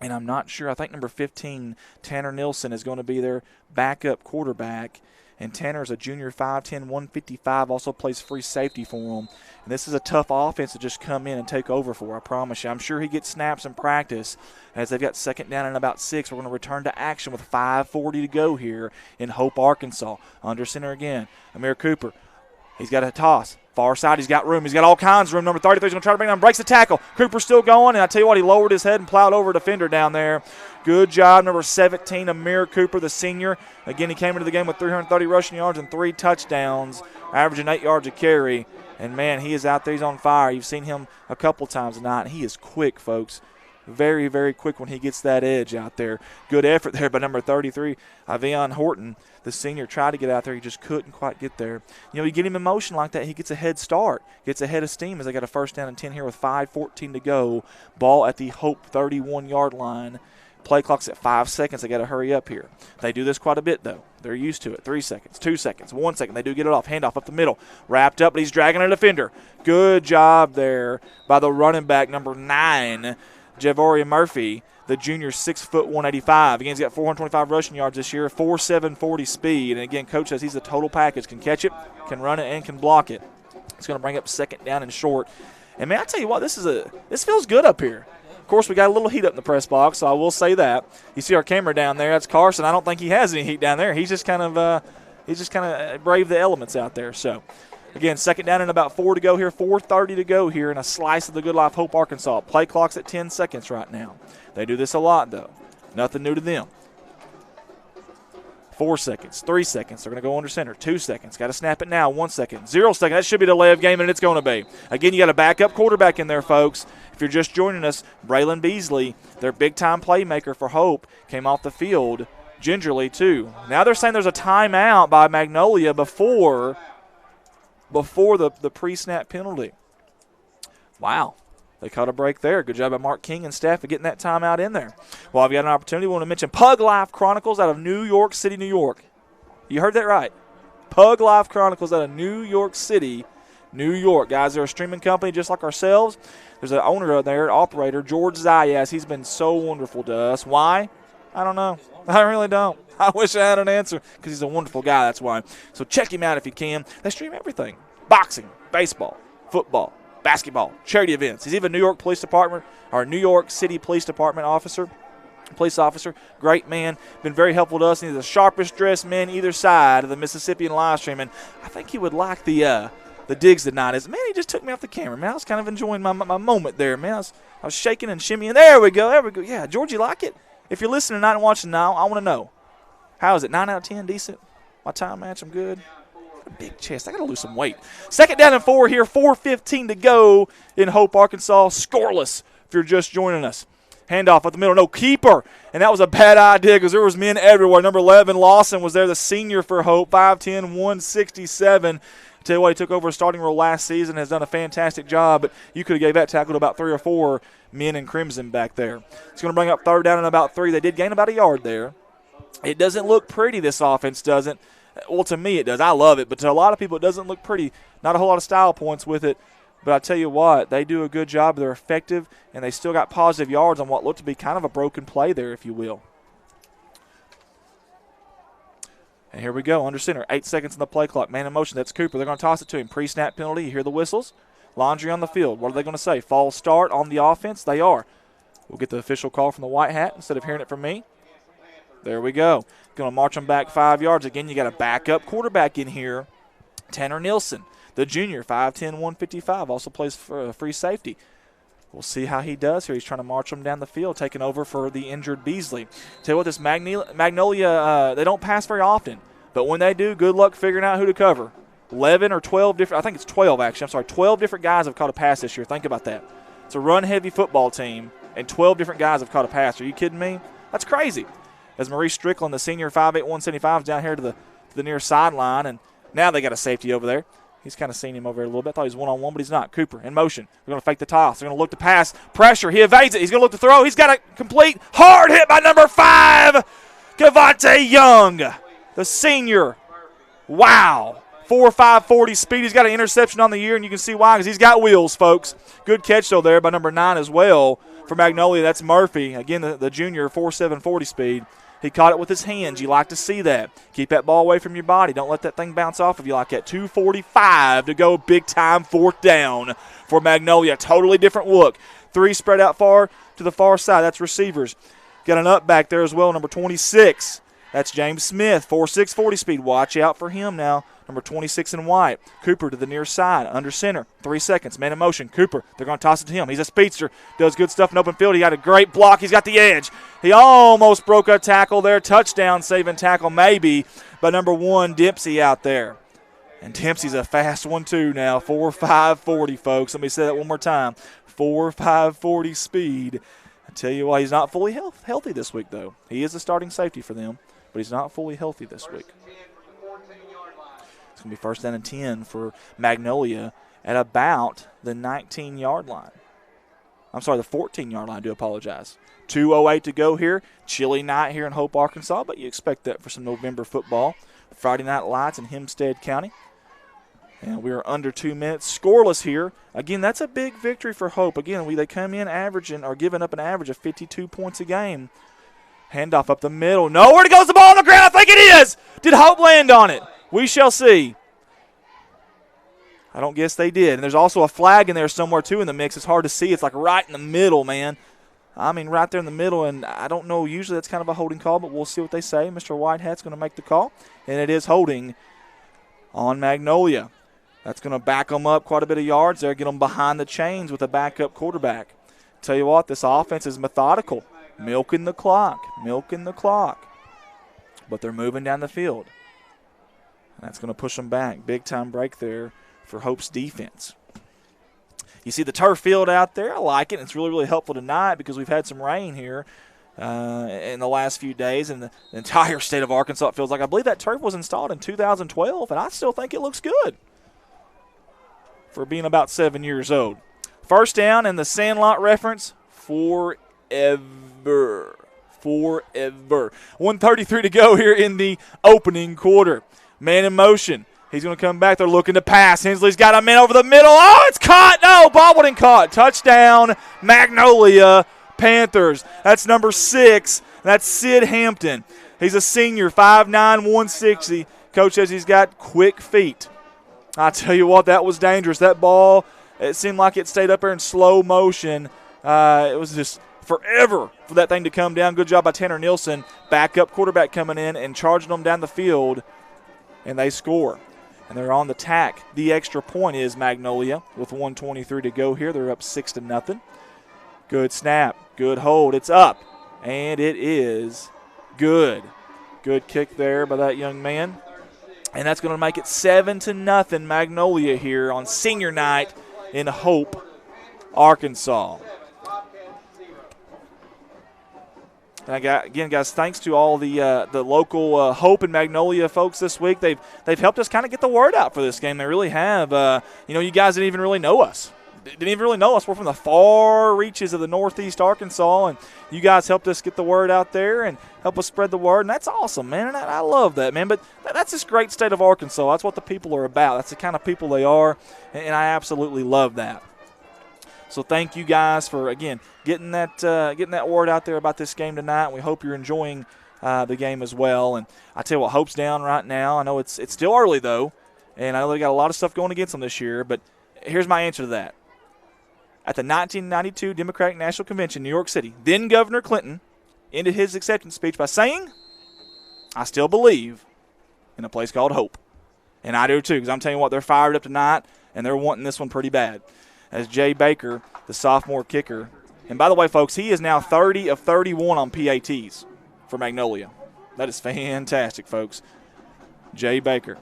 [SPEAKER 1] And I'm not sure. I think number 15, Tanner Nilsson, is going to be their backup quarterback. And Tanner's a junior, 5'10", 155, also plays free safety for them. And this is a tough offense to just come in and take over for, I promise you. I'm sure he gets snaps in practice as they've got second down and about 6. We're going to return to action with 5:40 to go here in Hope, Arkansas. Under center again, Amir Cooper. He's got a toss. Far side, he's got room. He's got all kinds of room. Number 33 is going to try to bring down, breaks the tackle. Cooper's still going, and I tell you what, he lowered his head and plowed over a defender down there. Good job, number 17, Amir Cooper, the senior. Again, he came into the game with 330 rushing yards and 3 touchdowns, averaging 8 yards a carry. And, man, he is out there. He's on fire. You've seen him a couple times tonight. He is quick, folks. Very, very quick when he gets that edge out there. Good effort there by number 33, Avion Horton. The senior tried to get out there. He just couldn't quite get there. You know, you get him in motion like that, he gets a head start, gets ahead of steam as they got a first down and 10 here with 5:14 to go. Ball at the Hope 31-yard line. Play clock's at 5 seconds. They got to hurry up here. They do this quite a bit, though. They're used to it. 3 seconds, 2 seconds, 1 second. They do get it off. Handoff up the middle. Wrapped up, but he's dragging a defender. Good job there by the running back, number 9, Javoria Murphy, the junior, 6', 185. Again, he's got 425 rushing yards this year, 4.7 40 speed. And again, Coach says he's a total package. Can catch it, can run it, and can block it. It's going to bring up second down and short. And, man, I tell you what, this feels good up here. Of course, we got a little heat up in the press box, so I will say that. You see our camera down there. That's Carson. I don't think he has any heat down there. He's just kind of braved the elements out there. So, again, second down and about 4 to go here, 4:30 to go here in a slice of the Good Life Hope, Arkansas. Play clock's at 10 seconds right now. They do this a lot, though. Nothing new to them. 4 seconds, 3 seconds. They're going to go under center. 2 seconds. Got to snap it now. 1 second. 0 second. That should be the delay of game, and it's going to be. Again, you got a backup quarterback in there, folks. If you're just joining us, Braylon Beasley, their big-time playmaker for Hope, came off the field gingerly, too. Now they're saying there's a timeout by Magnolia before the pre-snap penalty. Wow. They caught a break there. Good job by Mark King and staff of getting that timeout in there. Well, I've got an opportunity. We want to mention Pug Life Chronicles out of New York City, New York. You heard that right. Pug Life Chronicles out of New York City, New York. Guys, they're a streaming company just like ourselves. There's an owner there, operator, George Zayas. He's been so wonderful to us. Why? I don't know. I really don't. I wish I had an answer because he's a wonderful guy. That's why. So check him out if you can. They stream everything. Boxing, baseball, football, basketball, charity events. He's even New York Police Department or New York City Police Department police officer. Great man. Been very helpful to us. He's the sharpest dressed man either side of the Mississippian live stream. And I think he would like the digs tonight. Man, he just took me off the camera. Man, I was kind of enjoying my moment there. Man, I was shaking and shimmying. There we go. Yeah, George, you like it? If you're listening tonight and watching now, I want to know. How is it? 9 out of 10? Decent? My time match, I'm good? A big chest. I got to lose some weight. Second down and 4 here. 4:15 to go in Hope, Arkansas. Scoreless if you're just joining us. Handoff at the middle. No, keeper. And that was a bad idea because there was men everywhere. Number 11, Lawson, was there, the senior for Hope. 5'10", 167. I tell you what, he took over a starting role last season, has done a fantastic job, but you could have gave that tackle to about 3 or 4 men in crimson back there. It's going to bring up third down and about 3. They did gain about a yard there. It doesn't look pretty, this offense doesn't. Well, to me it does. I love it, but to a lot of people it doesn't look pretty. Not a whole lot of style points with it. But I tell you what, they do a good job. They're effective, and they still got positive yards on what looked to be kind of a broken play there, if you will. And here we go, under center, 8 seconds in the play clock. Man in motion, that's Cooper. They're going to toss it to him. Pre-snap penalty, you hear the whistles. Laundry on the field. What are they going to say? False start on the offense? They are. We'll get the official call from the White Hat instead of hearing it from me. There we go. Going to march them back 5 yards. Again, you got a backup quarterback in here, Tanner Nielsen, the junior, 5'10", 155, also plays for free safety. We'll see how he does here. He's trying to march them down the field, taking over for the injured Beasley. Tell you what, this Magnolia, they don't pass very often. But when they do, good luck figuring out who to cover. 11 or 12 different, I think it's 12 actually. I'm sorry, 12 different guys have caught a pass this year. Think about that. It's a run-heavy football team, and 12 different guys have caught a pass. Are you kidding me? That's crazy. As Maurice Strickland, the senior 5'8", 175, is down here to the near sideline, and now they got a safety over there. He's kind of seen him over there a little bit. I thought he was one-on-one, but he's not. Cooper in motion. They're going to fake the toss. They're going to look to pass. Pressure. He evades it. He's going to look to throw. He's got a complete hard hit by number 5, Cavante Young, the senior. Wow. 4.5 40 speed. He's got an interception on the year, and you can see why, because he's got wheels, folks. Good catch, though, there by number 9 as well for Magnolia. That's Murphy. Again, the junior, 4.7 40 speed. He caught it with his hands. You like to see that. Keep that ball away from your body. Don't let that thing bounce off of you like that. 2:45 to go, big-time 4th down for Magnolia. Totally different look. 3 spread out far to the far side. That's receivers. Got an up back there as well, number 26. That's James Smith, 4.6 40 speed. Watch out for him now. Number 26 in white. Cooper to the near side, under center. 3 seconds, man in motion. Cooper, they're going to toss it to him. He's a speedster, does good stuff in open field. He got a great block. He's got the edge. He almost broke a tackle there. Touchdown saving tackle maybe by number 1, Dempsey out there. And Dempsey's a fast one too now. 4.5 40, folks. Let me say that one more time. 4.5 40 speed. I tell you why, he's not fully healthy this week, though. He is a starting safety for them, but he's not fully healthy this week. It's going to be 1st down and 10 for Magnolia at about the 19-yard line. I'm sorry, the 14-yard line. I do apologize. 2:08 to go here. Chilly night here in Hope, Arkansas, but you expect that for some November football. Friday Night Lights in Hempstead County. And we are under 2 minutes. Scoreless here. Again, that's a big victory for Hope. Again, they come in averaging or giving up an average of 52 points a game. Handoff up the middle. Nowhere to goes the ball on the ground. I think it is. Did Hope land on it? We shall see. I don't guess they did. And there's also a flag in there somewhere, too, in the mix. It's hard to see. It's like right in the middle, man. I mean, right there in the middle. And I don't know. Usually that's kind of a holding call, but we'll see what they say. Mr. Whitehat's going to make the call. And it is holding on Magnolia. That's going to back them up quite a bit of yards there, get them behind the chains with a backup quarterback. Tell you what, this offense is methodical. Milking the clock. But they're moving down the field. And that's going to push them back. Big-time break there for Hope's defense. You see the turf field out there. I like it. It's really, really helpful tonight because we've had some rain here in the last few days. And the entire state of Arkansas, it feels like. I believe that turf was installed in 2012, and I still think it looks good for being about 7 years old. 1st down, and the Sandlot reference, forever. 1:33 to go here in the opening quarter. Man in motion. He's going to come back. They're looking to pass. Hensley's got a man over the middle. Oh, it's caught. No, bobbleed caught. Touchdown, Magnolia Panthers. That's number 6. That's Sid Hampton. He's a senior, 5'9", 160. Coach says he's got quick feet. I tell you what, that was dangerous. That ball, it seemed like it stayed up there in slow motion. It was just forever for that thing to come down. Good job by Tanner Nielsen. Backup quarterback coming in and charging them down the field, and they score. And they're on the tack. The extra point is Magnolia with 1:23 to go here. They're up 6-0. Good snap. Good hold. It's up. And it is good. Good kick there by that young man. And that's going to make it 7-0 Magnolia here on senior night in Hope, Arkansas. And again, guys, thanks to all the local Hope and Magnolia folks this week. They've helped us kind of get the word out for this game. They really have. You guys didn't even really know us. We're from the far reaches of the northeast Arkansas, and you guys helped us get the word out there and help us spread the word, and that's awesome, man. And I love that, man. But that's this great state of Arkansas. That's what the people are about. That's the kind of people they are, and I absolutely love that. So thank you guys for, again, getting that word out there about this game tonight. We hope you're enjoying the game as well. And I tell you what, Hope's down right now. I know it's still early, though, and I know they got a lot of stuff going against them this year, but here's my answer to that. At the 1992 Democratic National Convention in New York City, then Governor Clinton ended his acceptance speech by saying, I still believe in a place called Hope. And I do too, because I'm telling you what, they're fired up tonight, and they're wanting this one pretty bad. As Jay Baker, the sophomore kicker, and by the way, folks, he is now 30 of 31 on PATs for Magnolia. That is fantastic, folks. Jay Baker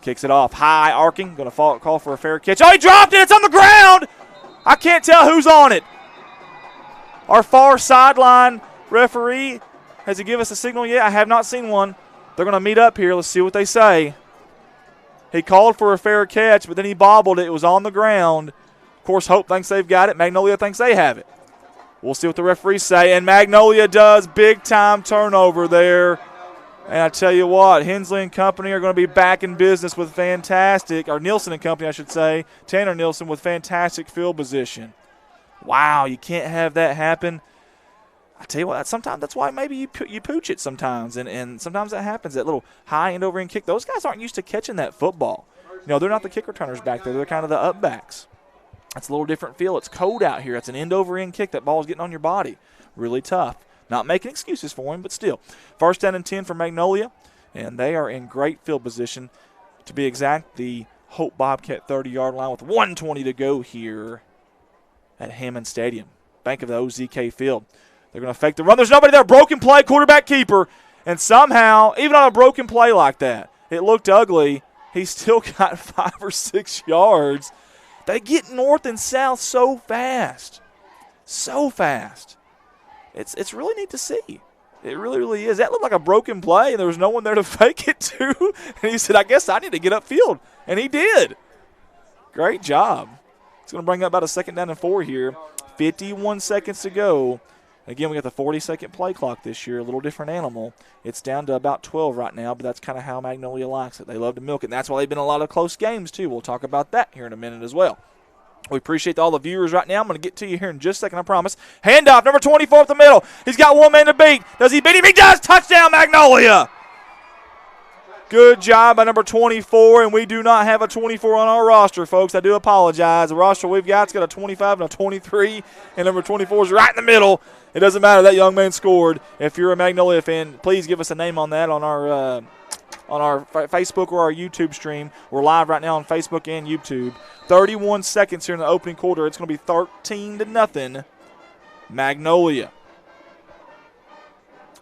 [SPEAKER 1] kicks it off, high arcing, going to call for a fair catch. Oh, he dropped it! It's on the ground! I can't tell who's on it. Our far sideline referee, has he given us a signal yet? I have not seen one. They're going to meet up here. Let's see what they say. He called for a fair catch, but then he bobbled it. It was on the ground. Of course, Hope thinks they've got it. Magnolia thinks they have it. We'll see what the referees say. And Magnolia does. Big-time turnover there. And I tell you what, Hensley and Company are going to be back in business with fantastic, or Nielsen and Company, I should say, Tanner Nielsen with fantastic field position. Wow, you can't have that happen. I tell you what, sometimes that's why maybe you pooch it sometimes, and sometimes that happens, that little high end over end kick. Those guys aren't used to catching that football. You know, they're not the kick returners back there. They're kind of the up backs. That's a little different feel. It's cold out here. It's an end over end kick. That ball is getting on your body. Really tough. Not making excuses for him, but still. First down and 10 for Magnolia, and they are in great field position. To be exact, the Hope Bobcat 30-yard line with 1:20 to go here at Hammond Stadium, bank of the OZK field. They're going to fake the run. There's nobody there. Broken play, quarterback keeper, and somehow, even on a broken play like that, it looked ugly. He still got 5 or 6 yards. They get north and south so fast. So fast. It's really neat to see. It really, really is. That looked like a broken play, and there was no one there to fake it to. And he said, I guess I need to get upfield. And he did. Great job. It's going to bring up about a 2nd down and 4 here. 51 seconds to go. Again, we got the 40-second play clock this year, a little different animal. It's down to about 12 right now, but that's kind of how Magnolia likes it. They love to milk it, and that's why they've been in a lot of close games, too. We'll talk about that here in a minute as well. We appreciate all the viewers right now. I'm going to get to you here in just a second, I promise. Handoff, number 24 up the middle. He's got one man to beat. Does he beat him? He does! Touchdown, Magnolia! Good job by number 24, and we do not have a 24 on our roster, folks. I do apologize. The roster we've got has got a 25 and a 23, and number 24 is right in the middle. It doesn't matter. That young man scored. If you're a Magnolia fan, please give us a name on that on our Facebook or our YouTube stream. We're live right now on Facebook and YouTube. 31 seconds here in the opening quarter. It's going to be 13-0 Magnolia.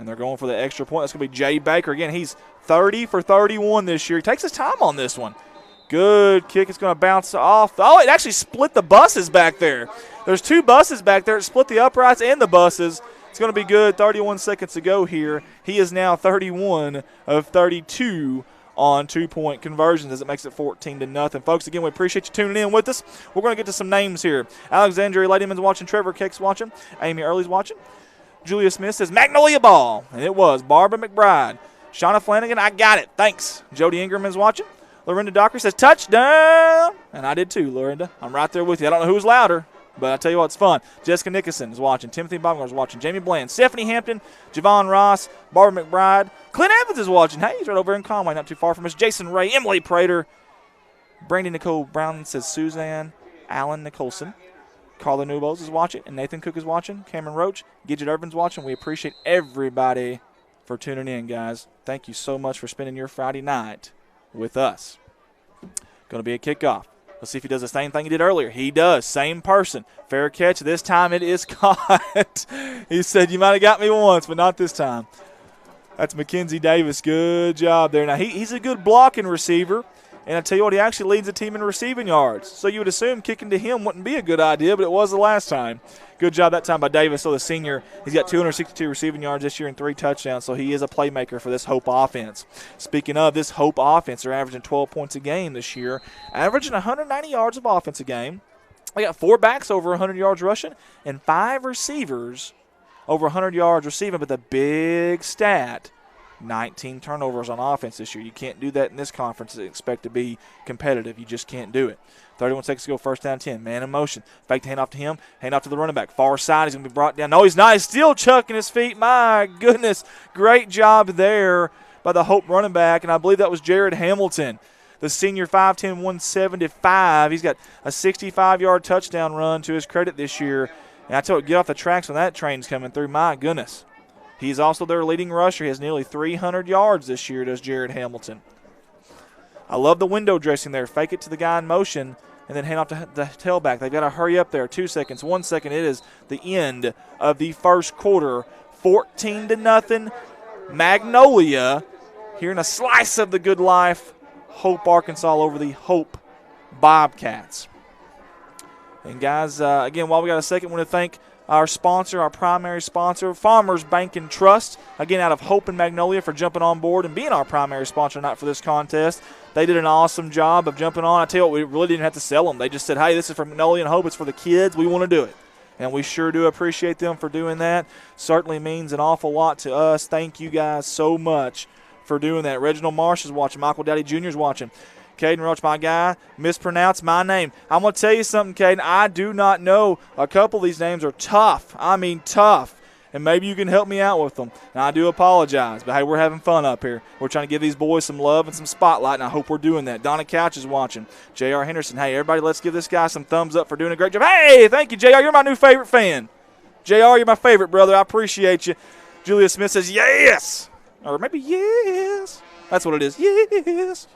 [SPEAKER 1] And they're going for the extra point. That's going to be Jay Baker. Again, he's 30 for 31 this year. He takes his time on this one. Good kick. It's going to bounce off. Oh, it actually split the buses back there. There's 2 buses back there. It split the uprights and the buses. It's going to be good. 31 seconds to go here. He is now 31 of 32 on 2-point conversions as it makes it 14-0. Folks, again, we appreciate you tuning in with us. We're going to get to some names here. Alexandria Ladyman's watching. Trevor Keck's watching. Amy Early's watching. Julia Smith says Magnolia ball. And it was. Barbara McBride. Shauna Flanagan, I got it. Thanks. Jody Ingram is watching. Lorinda Docker says touchdown. And I did too, Lorinda. I'm right there with you. I don't know who's louder, but I tell you what, it's fun. Jessica Nickerson is watching. Timothy Baumgar is watching. Jamie Bland, Stephanie Hampton, Javon Ross, Barbara McBride. Clint Evans is watching. Hey, he's right over in Conway, not too far from us. Jason Ray, Emily Prater. Brandy Nicole Brown says Suzanne Allen Nicholson. Carla Newbolds is watching, and Nathan Cook is watching. Cameron Roach, Gidget Irvin's watching. We appreciate everybody for tuning in, guys. Thank you so much for spending your Friday night with us. Going to be a kickoff. Let's see if he does the same thing he did earlier. He does. Same person. Fair catch. This time it is caught. He said, you might have got me once, but not this time. That's Mackenzie Davis. Good job there. Now, he's a good blocking receiver. And I tell you what, he actually leads the team in receiving yards. So you would assume kicking to him wouldn't be a good idea, but it was the last time. Good job that time by Davis. So the senior, he's got 262 receiving yards this year and 3 touchdowns. So he is a playmaker for this Hope offense. Speaking of this Hope offense, they're averaging 12 points a game this year, averaging 190 yards of offense a game. They got 4 backs over 100 yards rushing and 5 receivers over 100 yards receiving. But the big stat, 19 turnovers on offense this year. You can't do that in this conference and expect to be competitive. You just can't do it. 31 seconds to go, first down 10. Man in motion. Fake the handoff to him. Handoff to the running back. Far side. He's going to be brought down. No, he's not. He's still chucking his feet. My goodness. Great job there by the Hope running back, and I believe that was Jared Hamilton, the senior, 5'10", 175. He's got a 65-yard touchdown run to his credit this year. And I tell you, get off the tracks when that train's coming through. My goodness. He's also their leading rusher. He has nearly 300 yards this year, does Jared Hamilton. I love the window dressing there. Fake it to the guy in motion and then hand off to the tailback. They've got to hurry up there. 2 seconds, 1 second. It is the end of the first quarter. 14-0. Magnolia here in a slice of the good life. Hope, Arkansas over the Hope Bobcats. And, guys, again, while we got a second, I want to thank our sponsor, our primary sponsor, Farmers Bank and Trust, again, out of Hope and Magnolia, for jumping on board and being our primary sponsor tonight for this contest. They did an awesome job of jumping on. I tell you what, we really didn't have to sell them. They just said, hey, this is for Magnolia and Hope. It's for the kids. We want to do it. And we sure do appreciate them for doing that. Certainly means an awful lot to us. Thank you guys so much for doing that. Reginald Marsh is watching. Michael Dowdy Jr. is watching. Caden Roach, my guy, mispronounced my name. I'm going to tell you something, Caden. I do not know. A couple of these names are tough. I mean tough. And maybe you can help me out with them. And I do apologize. But, hey, we're having fun up here. We're trying to give these boys some love and some spotlight, and I hope we're doing that. Donna Couch is watching. J.R. Henderson, hey, everybody, let's give this guy some thumbs up for doing a great job. Hey, thank you, J.R. You're my new favorite fan. J.R., you're my favorite, brother. I appreciate you. Julia Smith says, yes. Or maybe yes. That's what it is. Yes.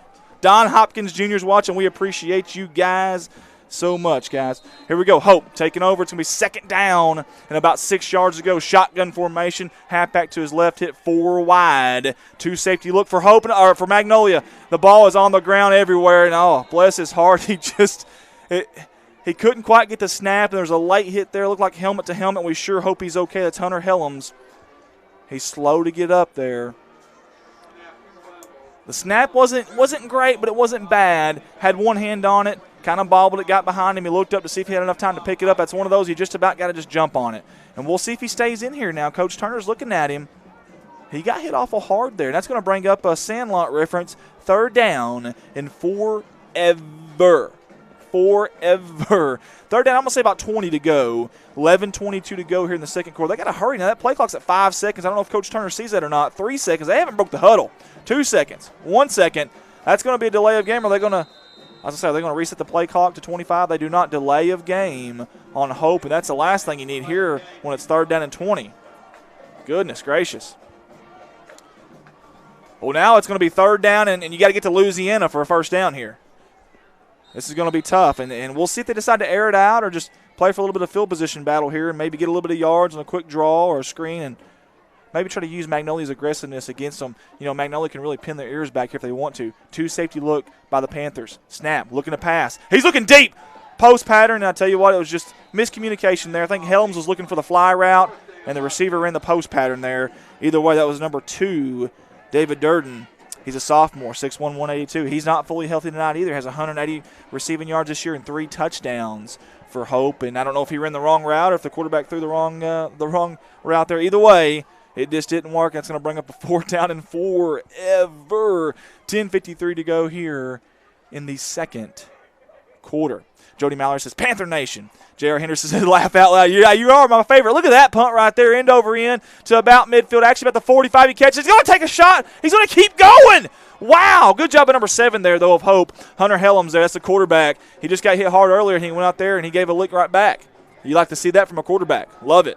[SPEAKER 1] Don Hopkins Jr. is watching. We appreciate you guys so much, guys. Here we go. Hope taking over. It's going to be second down and about 6 yards to go. Shotgun formation. Halfback to his left, hit 4 wide. 2 safety look for Hope, or for Magnolia. The ball is on the ground everywhere, and oh, bless his heart. He couldn't quite get the snap, and there's a late hit there. Looked like helmet to helmet. We sure hope he's okay. That's Hunter Helms. He's slow to get up there. The snap wasn't great, but it wasn't bad. Had one hand on it, kind of bobbled it, got behind him. He looked up to see if he had enough time to pick it up. That's one of those you just about got to just jump on it. And we'll see if he stays in here now. Coach Turner's looking at him. He got hit awful hard there. And that's going to bring up a Sandlot reference. Third down and forever. Third down, I'm going to say about 20 to go. 11:22 to go here in the second quarter. They got to hurry now. That play clock's at 5 seconds. I don't know if Coach Turner sees that or not. 3 seconds. They haven't broke the huddle. 2 seconds. 1 second. That's going to be a delay of game. Are they going to, as I say, are they going to reset the play clock to 25? They do not delay of game on Hope, and that's the last thing you need here when it's third down and 20. Goodness gracious. Well, now it's going to be third down, and you got to get to Louisiana for a first down here. This is going to be tough, and we'll see if they decide to air it out or just play for a little bit of field position battle here and maybe get a little bit of yards on a quick draw or a screen and maybe try to use Magnolia's aggressiveness against them. You know, Magnolia can really pin their ears back here if they want to. 2 safety look by the Panthers. Snap, looking to pass. He's looking deep. Post pattern, and I tell you what, it was just miscommunication there. I think Helms was looking for the fly route, and the receiver ran the post pattern there. Either way, that was number 2, David Durden. He's a sophomore, 6'1", 182. He's not fully healthy tonight either. Has 180 receiving yards this year and 3 touchdowns for Hope. And I don't know if he ran the wrong route or if the quarterback threw the wrong route there. Either way, it just didn't work. That's going to bring up a 4th down and forever. 10:53 to go here in the second quarter. Jody Mallory says, Panther Nation. J.R. Henderson says, laugh out loud. Yeah, you are my favorite. Look at that punt right there, end over end to about midfield. Actually, about the 45 he catches. He's going to take a shot. He's going to keep going. Wow. Good job at number 7 there, though, of Hope. Hunter Helms there. That's the quarterback. He just got hit hard earlier, and he went out there, and he gave a lick right back. You like to see that from a quarterback. Love it.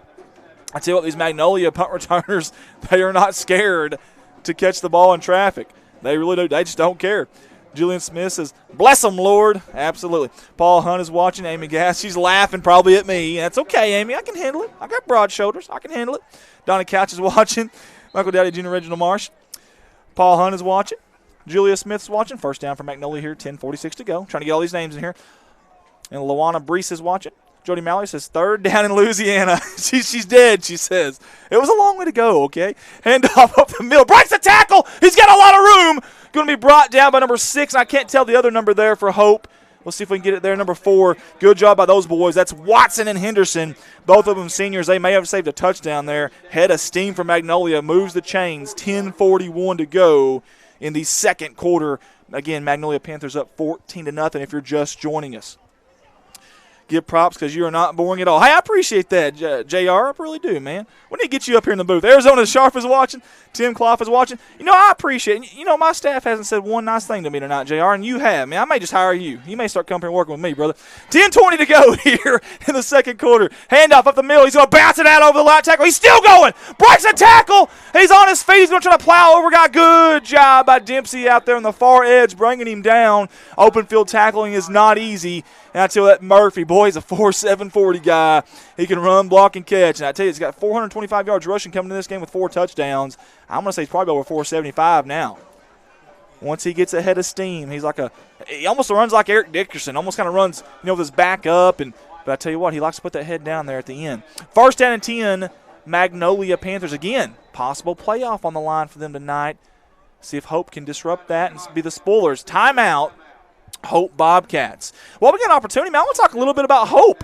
[SPEAKER 1] I tell you what, these Magnolia punt returners, they are not scared to catch the ball in traffic. They really do. They just don't care. Julian Smith says, bless them, Lord. Absolutely. Paul Hunt is watching. Amy Gass, she's laughing probably at me. That's okay, Amy. I can handle it. I got broad shoulders. I can handle it. Donna Couch is watching. Michael Dowdy Jr., Reginald Marsh. Paul Hunt is watching. Julia Smith's watching. First down for Magnolia here, 10:46 to go. Trying to get all these names in here. And Lawana Brees is watching. Jody Mallory says, third down in Louisiana. She's dead, she says. It was a long way to go, okay? Hand off up the middle. Breaks the tackle. He's got a lot of room. Going to be brought down by number 6. I can't tell the other number there for Hope. We'll see if we can get it there. Number 4. Good job by those boys. That's Watson and Henderson. Both of them seniors. They may have saved a touchdown there. Head of steam for Magnolia. Moves the chains. 10:41 to go in the second quarter. Again, Magnolia Panthers up 14-0 if you're just joining us. Give props because you are not boring at all. Hey, I appreciate that, JR. I really do, man. We need to get you up here in the booth. Arizona Sharp is watching. Tim Clough is watching. I appreciate it. My staff hasn't said one nice thing to me tonight, JR, and you have, man. I may just hire you. You may start coming here and working with me, brother. 10:20 to go here in the second quarter. Handoff up the middle. He's going to bounce it out over the light tackle. He's still going. Breaks a tackle. He's on his feet. He's going to try to plow over. Got good job by Dempsey out there on the far edge, bringing him down. Open field tackling is not easy. And I tell you that Murphy, boy, he's a 4.7 40 guy. He can run, block, and catch. And I tell you, he's got 425 yards rushing coming into this game with 4 touchdowns. I'm going to say he's probably over 475 now. Once he gets ahead of steam, he almost runs like Eric Dickerson. Almost kind of runs, with his back up. But I tell you what, he likes to put that head down there at the end. First down and 10, Magnolia Panthers again. Possible playoff on the line for them tonight. See if Hope can disrupt that and be the spoilers. Timeout. Hope Bobcats. Well, we got an opportunity, man. I want to talk a little bit about Hope.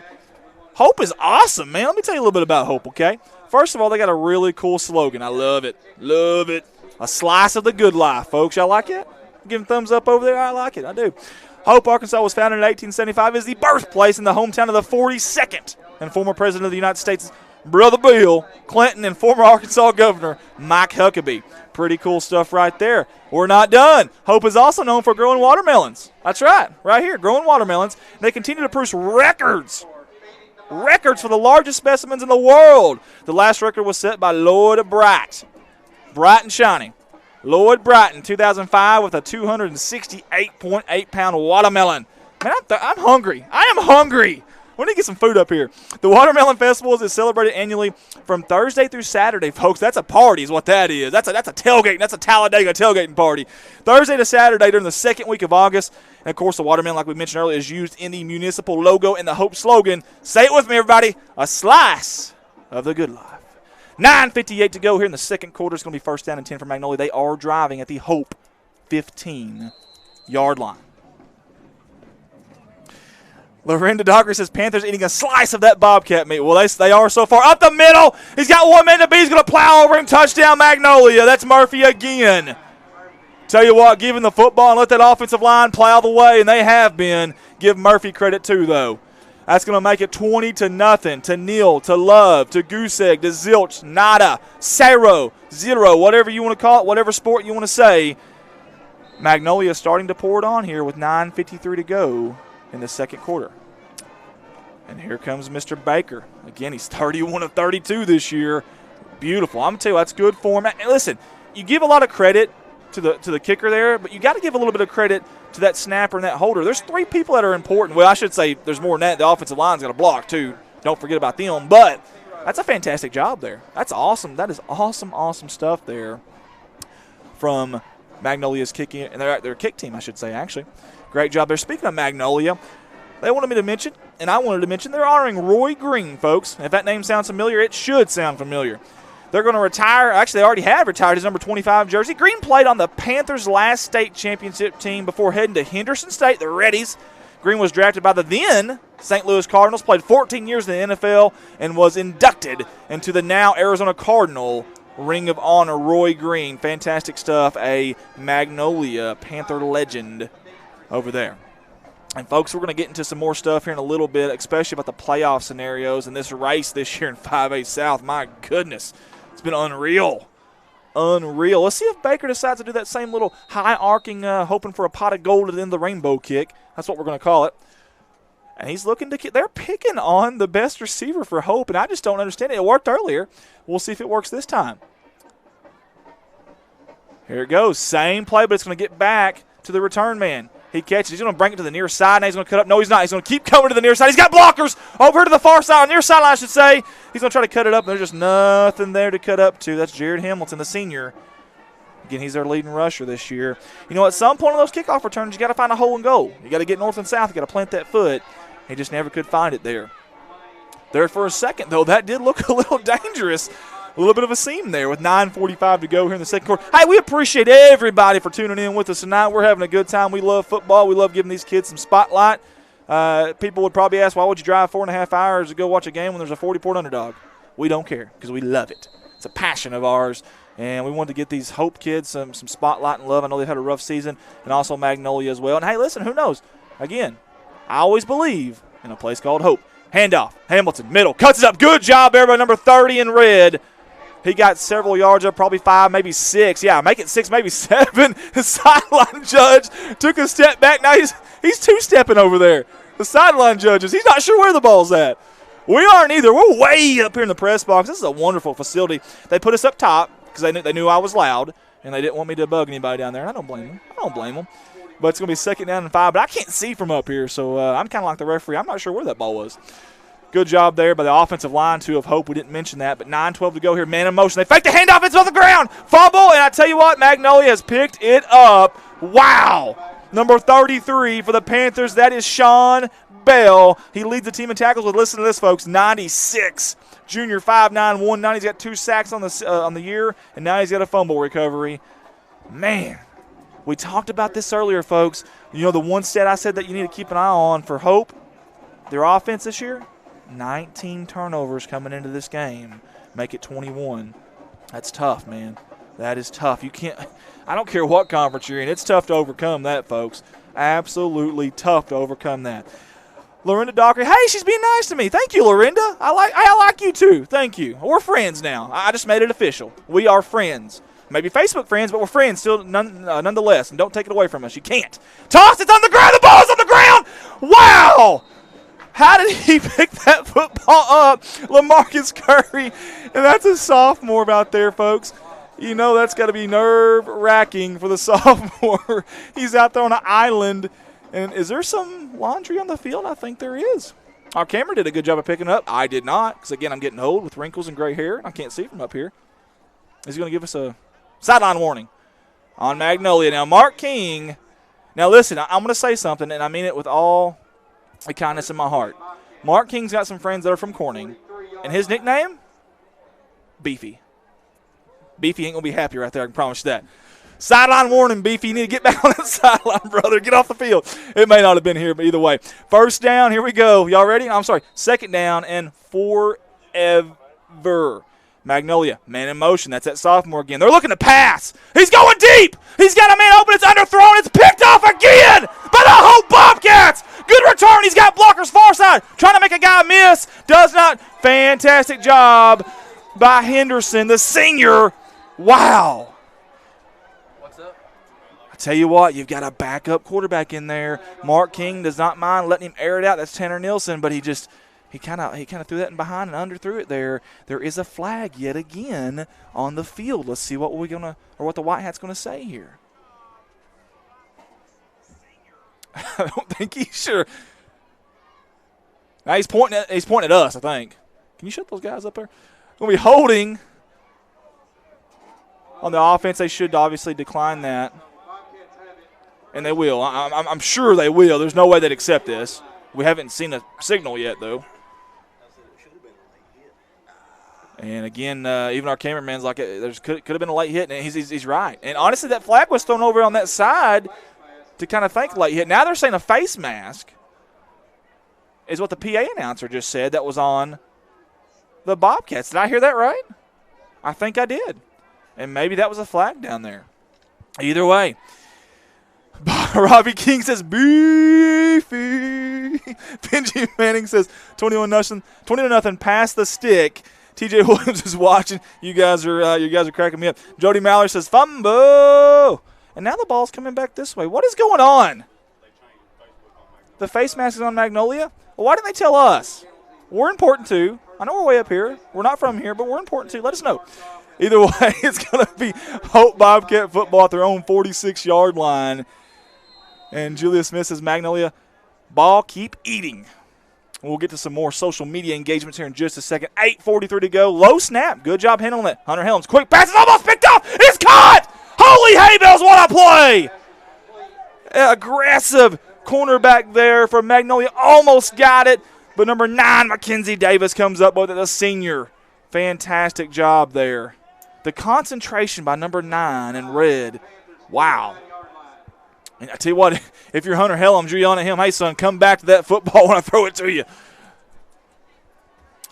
[SPEAKER 1] Hope is awesome, man. Let me tell you a little bit about Hope, okay? First of all, they got a really cool slogan. I love it. Love it. A slice of the good life, folks. Y'all like it? Give them thumbs up over there. I like it. I do. Hope, Arkansas was founded in 1875. Is the birthplace in the hometown of the 42nd and former president of the United States, Brother Bill Clinton, and former Arkansas Governor Mike Huckabee. Pretty cool stuff right there. We're not done. Hope is also known for growing watermelons. That's right here, growing watermelons. They continue to produce records for the largest specimens in the world. The last record was set by Lloyd Bright and shiny. Lloyd Bright in 2005 with a 268.8-pound watermelon. Man, I'm hungry. I am hungry. We need to get some food up here. The Watermelon Festival is celebrated annually from Thursday through Saturday, folks. That's a party is what that is. That's a tailgate. That's a Talladega tailgating party. Thursday to Saturday during the second week of August. And, of course, the watermelon, like we mentioned earlier, is used in the municipal logo and the Hope slogan. Say it with me, everybody. A slice of the good life. 9:58 to go here in the second quarter. It's going to be first down and 10 for Magnolia. They are driving at the Hope 15-yard line. Lorinda Docker says Panthers eating a slice of that Bobcat meat. Well, they are so far. Up the middle. He's got 1 man to beat. He's going to plow over him. Touchdown, Magnolia. That's Murphy again. Tell you what, give him the football and let that offensive line plow the way, and they have been. Give Murphy credit too, though. That's going to make it 20-0 to Neal, to Love, to Goose Egg, to Zilch, Nada, Zero, whatever you want to call it, whatever sport you want to say. Magnolia starting to pour it on here with 9:53 to go in the second quarter. And here comes Mr. Baker. Again, he's 31 of 32 this year. Beautiful. I'm going to tell you, that's good form. And listen, you give a lot of credit to the kicker there, but you got to give a little bit of credit to that snapper and that holder. There's 3 people that are important. Well, I should say there's more than that. The offensive line's got to block, too. Don't forget about them. But that's a fantastic job there. That's awesome. That is awesome stuff there from Magnolia's kicking and their kick team, I should say, actually. Great job there. Speaking of Magnolia, they wanted me to mention, and I wanted to mention, they're honoring Roy Green, folks. If that name sounds familiar, it should sound familiar. They're going to retire. Actually, they already have retired his number 25 jersey. Green played on the Panthers' last state championship team before heading to Henderson State, the Reddies. Green was drafted by the then St. Louis Cardinals, played 14 years in the NFL, and was inducted into the now Arizona Cardinal Ring of Honor. Roy Green, fantastic stuff, a Magnolia Panther legend over there. And, folks, we're going to get into some more stuff here in a little bit, especially about the playoff scenarios and this race this year in 5A South. My goodness, it's been unreal. Let's see if Baker decides to do that same little high-arcing, hoping for a pot of gold at the end of the rainbow kick. That's what we're going to call it. And he's looking to – they're picking on the best receiver for Hope, and I just don't understand it. It worked earlier. We'll see if it works this time. Here it goes. Same play, but it's going to get back to the return man. He catches. He's going to bring it to the near side. Now he's going to cut up. No, he's not. He's going to keep coming to the near side. He's got blockers over to the far side, near sideline, I should say. He's going to try to cut it up. There's just nothing there to cut up to. That's Jared Hamilton, the senior. Again, he's their leading rusher this year. You know, at some point on those kickoff returns, you got to find a hole and goal. You got to get north and south. You got to plant that foot. He just never could find it there. There for a second, though, that did look a little dangerous. A little bit of a seam there with 9:45 to go here in the second quarter. Hey, we appreciate everybody for tuning in with us tonight. We're having a good time. We love football. We love giving these kids some spotlight. People would probably ask, why would you drive 4.5 hours to go watch a game when there's a 40-point underdog? We don't care because we love it. It's a passion of ours, And we wanted to get these Hope kids some spotlight and love. I know they've had a rough season, and also Magnolia as well. And, hey, listen, who knows? Again, I always believe in a place called Hope. Handoff, Hamilton, middle, cuts it up. Good job there by number 30 in red. He got several yards up, probably 5, maybe 6. Yeah, make it 6, maybe 7. The sideline judge took a step back. Now he's two-stepping over there. The sideline judges, he's not sure where the ball's at. We aren't either. We're way up here in the press box. This is a wonderful facility. They put us up top because they knew I was loud, and they didn't want me to bug anybody down there. And I don't blame them. But it's going to be 2nd down and 5. But I can't see from up here, so I'm kind of like the referee. I'm not sure where that ball was. Good job there by the offensive line, too, of Hope. We didn't mention that, but 9-12 to go here. Man in motion. They fake the handoff. It's on the ground. Fumble, and I tell you what, Magnolia has picked it up. Wow. Number 33 for the Panthers, that is Sean Bell. He leads the team in tackles with, listen to this, folks, 96. Junior 5'9", 190. He's got 2 sacks on the year, and now he's got a fumble recovery. Man, we talked about this earlier, folks. You know, the one stat I said that you need to keep an eye on for Hope, their offense this year, 19 turnovers coming into this game. Make it 21. That's tough, man. That is tough. You can't – I don't care what conference you're in. It's tough to overcome that, folks. Absolutely tough to overcome that. Lorinda Dockery, hey, she's being nice to me. Thank you, Lorinda. I like you too. Thank you. We're friends now. I just made it official. We are friends. Maybe Facebook friends, but we're friends still nonetheless. And don't take it away from us. You can't. Toss, it's on the ground. The ball's on the ground. Wow. How did he pick that football up? LaMarcus Curry, and that's a sophomore out there, folks. You know that's got to be nerve-wracking for the sophomore. He's out there on an island. And is there some laundry on the field? I think there is. Our camera did a good job of picking it up. I did not because, again, I'm getting old with wrinkles and gray hair, and I can't see from up here. Is he going to give us a sideline warning on Magnolia? Now, Mark King. Now, listen, I'm going to say something, and I mean it with all the kindness in my heart. Mark King's got some friends that are from Corning, and his nickname, Beefy. Beefy ain't going to be happy right there, I can promise you that. Sideline warning, Beefy. You need to get back on that sideline, brother. Get off the field. It may not have been here, but either way. 1st down, here we go. Y'all ready? I'm sorry. 2nd down and forever. Magnolia, man in motion. That's that sophomore again. They're looking to pass. He's going deep. He's got a man open. It's underthrown. It's picked off again by the Hope Bobcats. Good return. He's got blockers far side. Trying to make a guy miss. Does not. Fantastic job by Henderson, the senior. Wow.
[SPEAKER 2] What's up?
[SPEAKER 1] I tell you what, you've got a backup quarterback in there. Mark King does not mind letting him air it out. That's Tanner Nielsen, but he kind of threw that in behind and underthrew it there. There is a flag yet again on the field. Let's see what what the White Hat's gonna say here. I don't think he's sure. Now he's pointing at us, I think. Can you shut those guys up there? Gonna be holding on the offense. They should obviously decline that, and they will. I'm sure they will. There's no way they'd accept this. We haven't seen a signal yet, though. And again, even our cameraman's like, there could have been a late hit, and he's right. And honestly, that flag was thrown over on that side to kind of think late hit. Now they're saying a face mask is what the PA announcer just said that was on the Bobcats. Did I hear that right? I think I did. And maybe that was a flag down there. Either way. Robbie King says, beefy. Benji Manning says, 21-0, pass the stick. TJ Williams is watching. You guys are cracking me up. Jody Mallory says, fumble. And now the ball's coming back this way. What is going on? The face mask is on Magnolia? Well, why didn't they tell us? We're important too. I know we're way up here. We're not from here, but we're important too. Let us know. Either way, it's going to be Hope Bobcat football at their own 46-yard line. And Julia Smith says, Magnolia, ball keep eating. We'll get to some more social media engagements here in just a second. 8:43 to go. Low snap. Good job handling it. Hunter Helms. Quick pass is almost picked off. It's caught. Holy hay bells, what a play. Aggressive cornerback there for Magnolia. Almost got it. But number 9, Mackenzie Davis, comes up with it, the senior. Fantastic job there. The concentration by number 9 in red. Wow. And I tell you what, if you're Hunter Helms, you're yelling at him, hey, son, come back to that football when I throw it to you.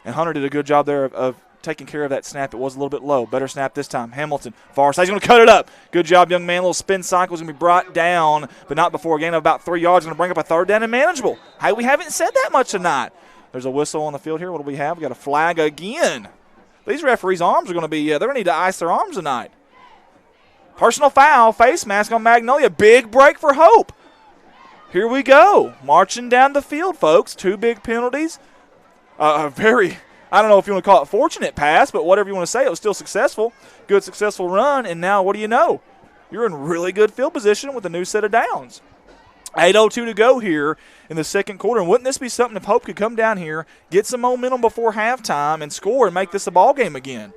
[SPEAKER 1] And Hunter did a good job there of taking care of that snap. It was a little bit low. Better snap this time. Hamilton, far side. He's going to cut it up. Good job, young man. A little spin cycle is going to be brought down, but not before a gain of about 3 yards. Going to bring up a third down and manageable. Hey, we haven't said that much tonight. There's a whistle on the field here. What do we have? We got a flag again. These referees' arms are going to be, they're going to need to ice their arms tonight. Personal foul, face mask on Magnolia. Big break for Hope. Here we go. Marching down the field, folks. 2 big penalties. A very, I don't know if you want to call it fortunate pass, but whatever you want to say, it was still successful. Good, successful run, and now what do you know? You're in really good field position with a new set of downs. 8:02 to go here in the second quarter, and wouldn't this be something if Hope could come down here, get some momentum before halftime, and score and make this a ball game again?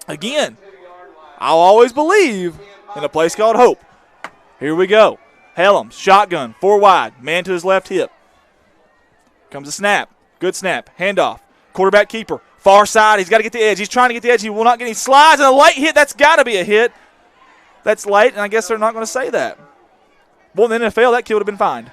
[SPEAKER 1] Again, I'll always believe in a place called Hope. Here we go. Helms, shotgun, 4 wide, man to his left hip. Comes a snap. Good snap. Handoff. Quarterback keeper. Far side. He's got to get the edge. He's trying to get the edge. He will not get any slides. And a late hit. That's got to be a hit. That's late, and I guess they're not going to say that. Well, in the NFL, that kid would have been fined.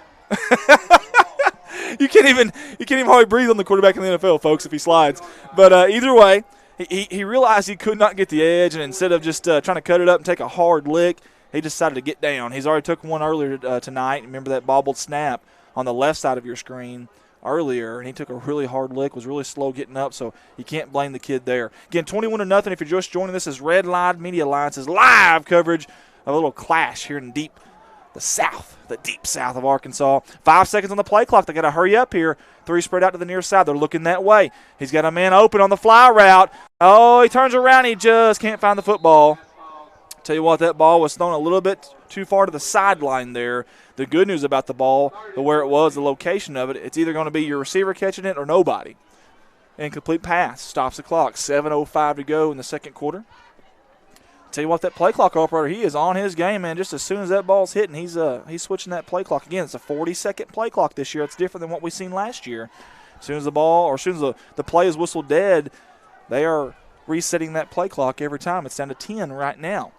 [SPEAKER 1] You can't even hardly breathe on the quarterback in the NFL, folks, if he slides. But either way, he realized he could not get the edge, and instead of just trying to cut it up and take a hard lick, he decided to get down. He's already took one earlier tonight. Remember that bobbled snap on the left side of your screen earlier, and he took a really hard lick, was really slow getting up, so you can't blame the kid there. Again, 21-0. If you're just joining us, is Redline Media Alliance's live coverage of a little clash here in the south, the deep south of Arkansas. 5 seconds on the play clock. They got to hurry up here. 3 spread out to the near side. They're looking that way. He's got a man open on the fly route. Oh, he turns around. He just can't find the football. Tell you what, that ball was thrown a little bit too far to the sideline there. The good news about the ball, where it was, the location of it, it's either going to be your receiver catching it or nobody. Incomplete pass. Stops the clock. 7:05 to go in the second quarter. Tell you what, that play clock operator, he is on his game, man. Just as soon as that ball's hitting, he's switching that play clock. Again, it's a 40-second play clock this year. It's different than what we've seen last year. As soon as the ball, or as soon as the play is whistled dead, they are resetting that play clock every time. It's down to 10 right now.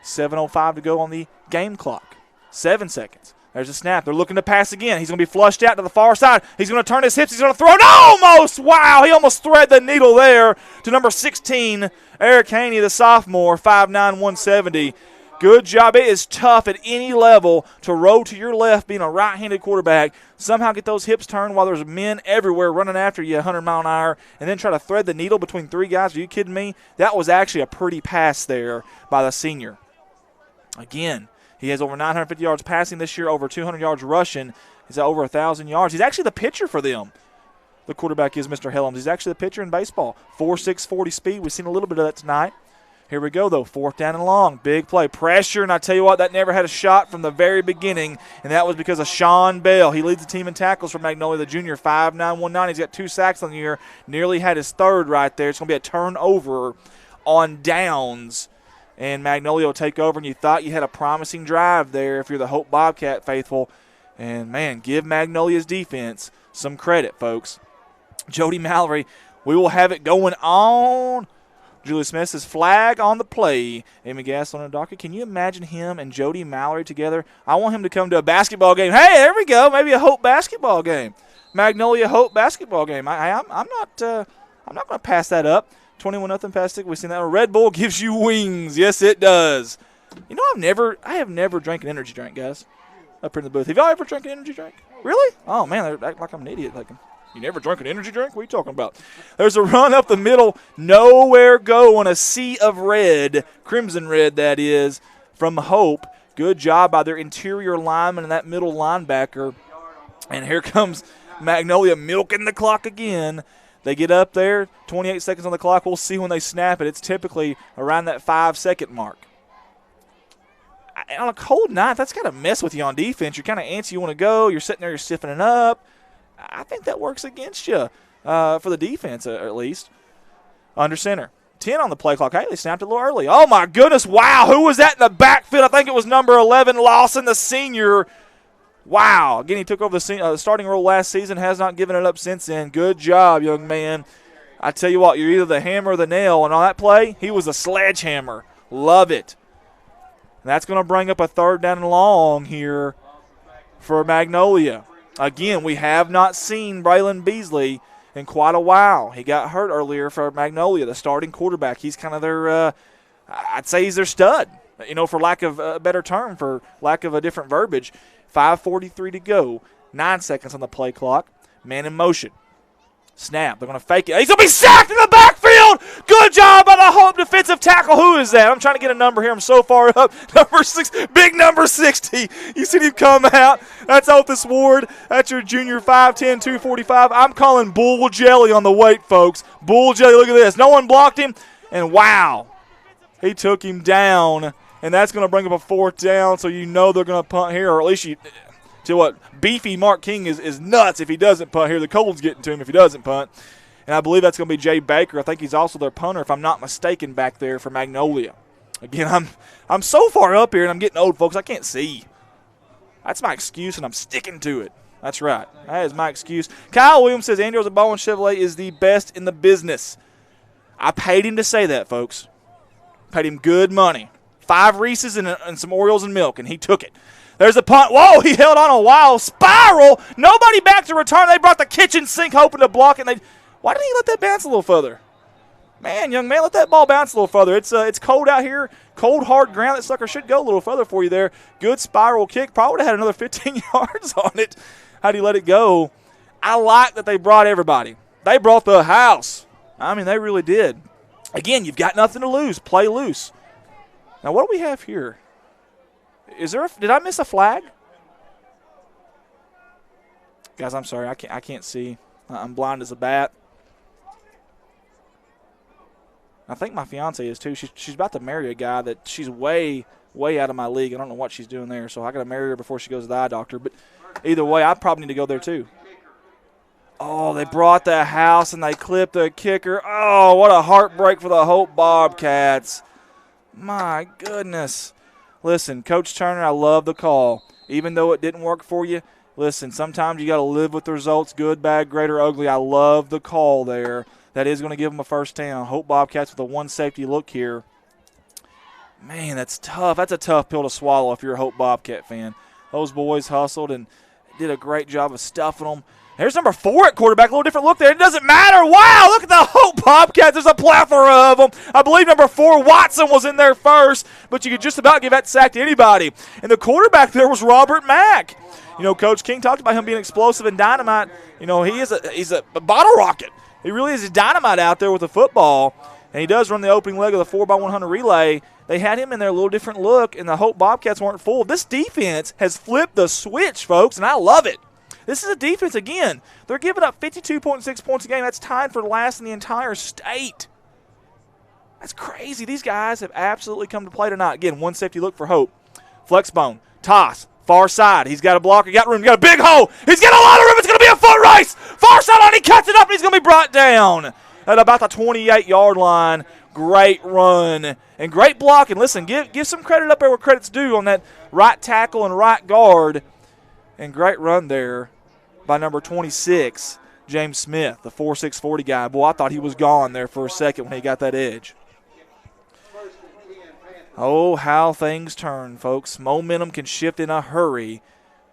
[SPEAKER 1] 7:05 to go on the game clock. 7 seconds. There's a snap. They're looking to pass again. He's going to be flushed out to the far side. He's going to turn his hips. He's going to throw it. Almost! Wow, he almost threaded the needle there to number 16, Eric Haney, the sophomore, 5'9", 170. Good job. It is tough at any level to roll to your left, being a right-handed quarterback, somehow get those hips turned while there's men everywhere running after you 100 mile an hour, and then try to thread the needle between 3 guys. Are you kidding me? That was actually a pretty pass there by the senior. Again, he has over 950 yards passing this year, over 200 yards rushing. He's at over 1,000 yards. He's actually the pitcher for them. The quarterback is Mr. Helms. He's actually the pitcher in baseball. 4.6 40 speed. We've seen a little bit of that tonight. Here we go, though. 4th down and long. Big play. Pressure, and I tell you what, that never had a shot from the very beginning, and that was because of Sean Bell. He leads the team in tackles for Magnolia, the junior, 5'9", 190. He's got 2 sacks on the year. Nearly had his 3rd right there. It's going to be a turnover on downs. And Magnolia will take over, and you thought you had a promising drive there if you're the Hope Bobcat faithful. And, man, give Magnolia's defense some credit, folks. Jody Mallory, we will have it going on. Julius Smith says flag on the play. Amy Gass on the docket. Can you imagine him and Jody Mallory together? I want him to come to a basketball game. Hey, there we go. Maybe a Hope basketball game. Magnolia Hope basketball game. I'm not going to pass that up. 21-0 past 6. We've seen that. Red Bull gives you wings. Yes, it does. You know, I have never drank an energy drink, guys, up here in the booth. Have y'all ever drank an energy drink? Really? Oh, man, they act like I'm an idiot. Like, you never drank an energy drink? What are you talking about? There's a run up the middle. Nowhere go on a sea of red, crimson red, that is, from Hope. Good job by their interior lineman and that middle linebacker. And here comes Magnolia milking the clock again. They get up there, 28 seconds on the clock. We'll see when they snap it. It's typically around that 5-second mark. On a cold night, that's got to mess with you on defense. You're kind of antsy. You want to go. You're sitting there. You're stiffening up. I think that works against you for the defense, at least. Under center. 10 on the play clock. Hey, they snapped it a little early. Oh, my goodness. Wow. Who was that in the backfield? I think it was number 11, Lawson, the senior. Wow. Again, he took over the starting role last season, has not given it up since then. Good job, young man. I tell you what, you're either the hammer or the nail. And on that play, he was a sledgehammer. Love it. And that's going to bring up a 3rd down and long here for Magnolia. Again, we have not seen Braylon Beasley in quite a while. He got hurt earlier for Magnolia, the starting quarterback. He's kind of their, I'd say he's their stud, for lack of a better term, for lack of a different verbiage. 5:43 to go, 9 seconds on the play clock. Man in motion. Snap. They're going to fake it. He's going to be sacked in the backfield. Good job by the Hope defensive tackle. Who is that? I'm trying to get a number here. I'm so far up. Number 6, big number 60. You see him come out. That's Otis Ward. That's your junior 5'10", 245. I'm calling bull jelly on the weight, folks. Bull jelly. Look at this. No one blocked him. And wow, he took him down. And that's going to bring up a 4th down, so you know they're going to punt here, or at least you – to what beefy Mark King is nuts if he doesn't punt here. The cold's getting to him if he doesn't punt. And I believe that's going to be Jay Baker. I think he's also their punter, if I'm not mistaken, back there for Magnolia. Again, I'm so far up here, and I'm getting old, folks. I can't see. That's my excuse, and I'm sticking to it. That's right. That is my excuse. Kyle Williams says Andrews and Baldwin Chevrolet is the best in the business. I paid him to say that, folks. Paid him good money. 5 Reese's and some Oreos and milk, and he took it. There's a punt. Whoa, he held on a while. Spiral. Nobody back to return. They brought the kitchen sink hoping to block it. Why didn't he let that bounce a little further? Man, young man, let that ball bounce a little further. It's cold out here. Cold, hard ground. That sucker should go a little further for you there. Good spiral kick. Probably would have had another 15 yards on it. How'd he let it go? I like that they brought everybody. They brought the house. I mean, they really did. Again, you've got nothing to lose. Play loose. Now, what do we have here? Did I miss a flag? Guys, I'm sorry. I can't see. I'm blind as a bat. I think my fiance is too. She's about to marry a guy that she's way out of my league. I don't know what she's doing there, so I got to marry her before she goes to the eye doctor. But either way, I probably need to go there too. Oh, they brought the house and they clipped the kicker. Oh, what a heartbreak for the Hope Bobcats. My goodness. Listen, Coach Turner, I love the call. Even though it didn't work for you, listen, sometimes you got to live with the results, good, bad, great, or ugly. I love the call there. That is going to give them a 1st down. Hope Bobcats with a 1 safety look here. Man, that's tough. That's a tough pill to swallow if you're a Hope Bobcat fan. Those boys hustled and did a great job of stuffing them. There's number 4 at quarterback. A little different look there. It doesn't matter. Wow, look at the Hope Bobcats. There's a plethora of them. I believe number 4, Watson, was in there first, but you could just about give that sack to anybody. And the quarterback there was Robert Mack. Coach King talked about him being explosive and dynamite. He's a bottle rocket. He really is a dynamite out there with the football. And he does run the opening leg of the 4x100 relay. They had him in there a little different look, and the Hope Bobcats weren't full. This defense has flipped the switch, folks, and I love it. This is a defense, again, they're giving up 52.6 points a game. That's tied for last in the entire state. That's crazy. These guys have absolutely come to play tonight. Again, 1 safety look for Hope. Flex bone, toss, far side. He's got a blocker, got room, got a big hole. He's got a lot of room. It's going to be a foot race. Far side on, he cuts it up, and he's going to be brought down at about the 28-yard line. Great run and great blocking. Listen, give some credit up there where credit's due on that right tackle and right guard. And great run there by number 26, James Smith, the 4'6", 40 guy. Boy, I thought he was gone there for a second when he got that edge. Oh, how things turn, folks. Momentum can shift in a hurry.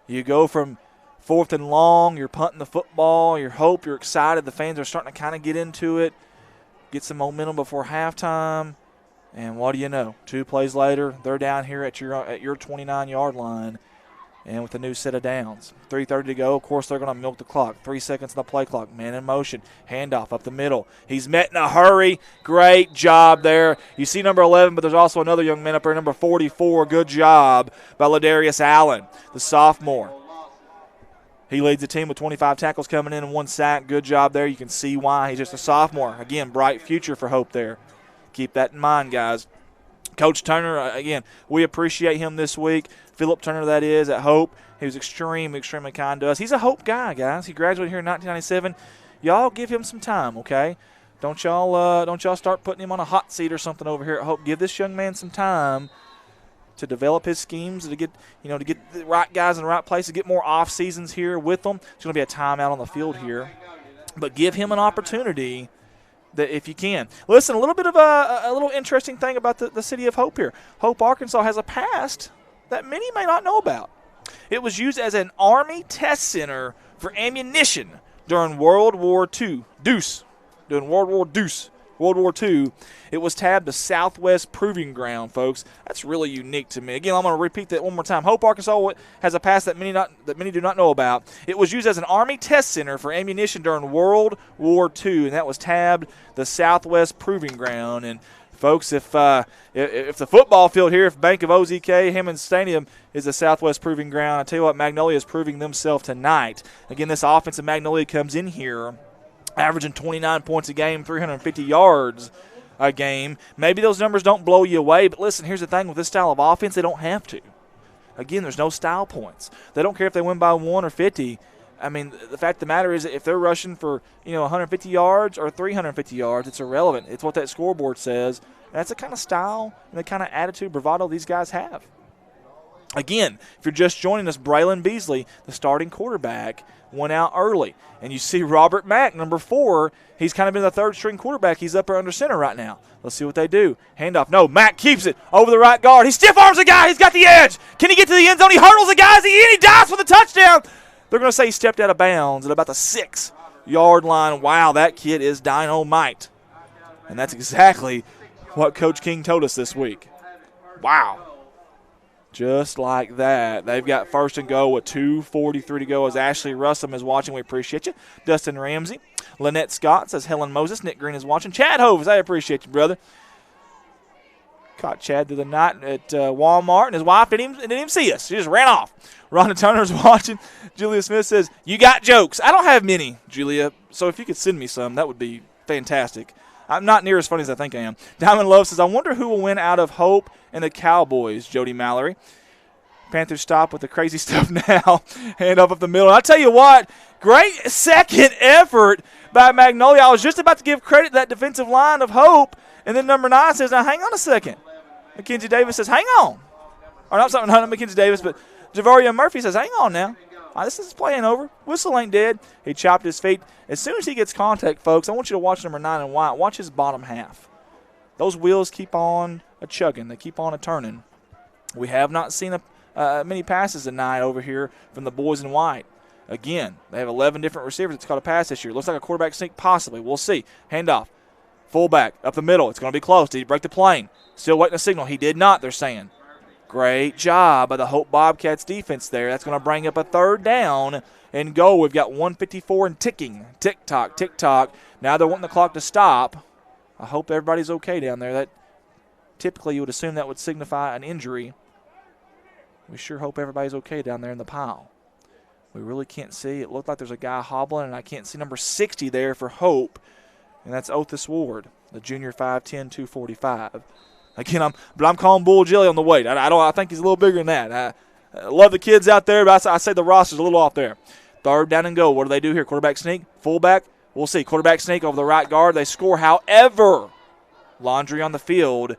[SPEAKER 1] You go from 4th and long, you're punting the football, you're Hope, you're excited. The fans are starting to kind of get into it, get some momentum before halftime. And what do you know? 2 plays later, they're down here at your 29-yard line. And with a new set of downs. 3:30 to go. Of course, they're going to milk the clock. 3 seconds on the play clock. Man in motion. Handoff up the middle. He's met in a hurry. Great job there. You see number 11, but there's also another young man up there, number 44. Good job by Ladarius Allen, the sophomore. He leads the team with 25 tackles coming in and 1 sack. Good job there. You can see why. He's just a sophomore. Again, bright future for Hope there. Keep that in mind, guys. Coach Turner, again, we appreciate him this week. Philip Turner, that is, at Hope. He was extremely kind to us. He's a Hope guy, guys. He graduated here in 1997. Y'all give him some time, okay? Don't y'all start putting him on a hot seat or something over here at Hope. Give this young man some time to develop his schemes, to get the right guys in the right place, to get more off seasons here with them. It's going to be a timeout on the field here, but give him an opportunity. That if you can. Listen, a little bit of a little interesting thing about the city of Hope here. Hope, Arkansas has a past that many may not know about. It was used as an Army test center for ammunition during World War II. During World War II, it was tabbed the Southwest Proving Ground, folks. That's really unique to me. Again, I'm going to repeat that one more time. Hope, Arkansas has a past that many do not know about. It was used as an Army test center for ammunition during World War II, and that was tabbed the Southwest Proving Ground. And folks, if the football field here, if Bank of OZK, Hammond Stadium is the Southwest Proving Ground, I tell you what, Magnolia is proving themselves tonight. Again, this offense of Magnolia comes in here averaging 29 points a game, 350 yards a game. Maybe those numbers don't blow you away, but listen, here's the thing with this style of offense, they don't have to. Again, there's no style points. They don't care if they win by 1 or 50. I mean, the fact of the matter is that if they're rushing for 150 yards or 350 yards, it's irrelevant. It's what that scoreboard says. And that's the kind of style and the kind of attitude, bravado these guys have. Again, if you're just joining us, Braylon Beasley, the starting quarterback, went out early. And you see Robert Mack, number 4. He's kind of been the third-string quarterback. He's up there under center right now. Let's see what they do. Handoff. No, Mack keeps it over the right guard. He stiff arms a guy. He's got the edge. Can he get to the end zone? He hurdles a guy. He dives for the touchdown. They're going to say he stepped out of bounds at about the 6-yard line. Wow, that kid is dynamite. And that's exactly what Coach King told us this week. Wow. Just like that. They've got first and goal with 2:43 to go as Ashley Russum is watching. We appreciate you. Dustin Ramsey. Lynette Scott says Helen Moses. Nick Green is watching. Chad Hoves, I appreciate you, brother. Caught Chad through the night at Walmart, and his wife didn't even see us. She just ran off. Rhonda Turner's watching. Julia Smith says, you got jokes. I don't have many, Julia, so if you could send me some, that would be fantastic. I'm not near as funny as I think I am. Diamond Love says, I wonder who will win out of Hope and the Cowboys, Jody Mallory. Panthers stop with the crazy stuff now. Hand up the middle. I'll tell you what, great second effort by Magnolia. I was just about to give credit to that defensive line of Hope, and then number 9 says, now hang on a second. Mackenzie Davis says, hang on. Or not Mackenzie Davis, but Javaria Murphy says, hang on now. This is play ain't over. Whistle ain't dead. He chopped his feet. As soon as he gets contact, folks, I want you to watch number 9 and White. Watch his bottom half. Those wheels keep on a-chugging. They keep on a-turning. We have not seen many passes tonight over here from the boys in white. Again, they have 11 different receivers that's caught a pass this year. Looks like a quarterback sneak possibly. We'll see. Handoff. Fullback up the middle. It's going to be close. Did he break the plane? Still waiting a signal. He did not, they're saying. Great job by the Hope Bobcats defense there. That's going to bring up a third down and go. We've got 1:54 and ticking. Tick-tock, tick-tock. Now they're wanting the clock to stop. I hope everybody's okay down there. That typically you would assume that would signify an injury. We sure hope everybody's okay down there in the pile. We really can't see. It looked like there's a guy hobbling, and I can't see number 60 there for Hope, and that's Othis Ward, the junior 5'10", 245. Again, I'm calling Bull Jelly on the weight. I think he's a little bigger than that. I love the kids out there, but I say the roster's a little off there. Third down and go. What do they do here? Quarterback sneak? Fullback? We'll see. Quarterback sneak over the right guard. They score. However, Laundry on the field.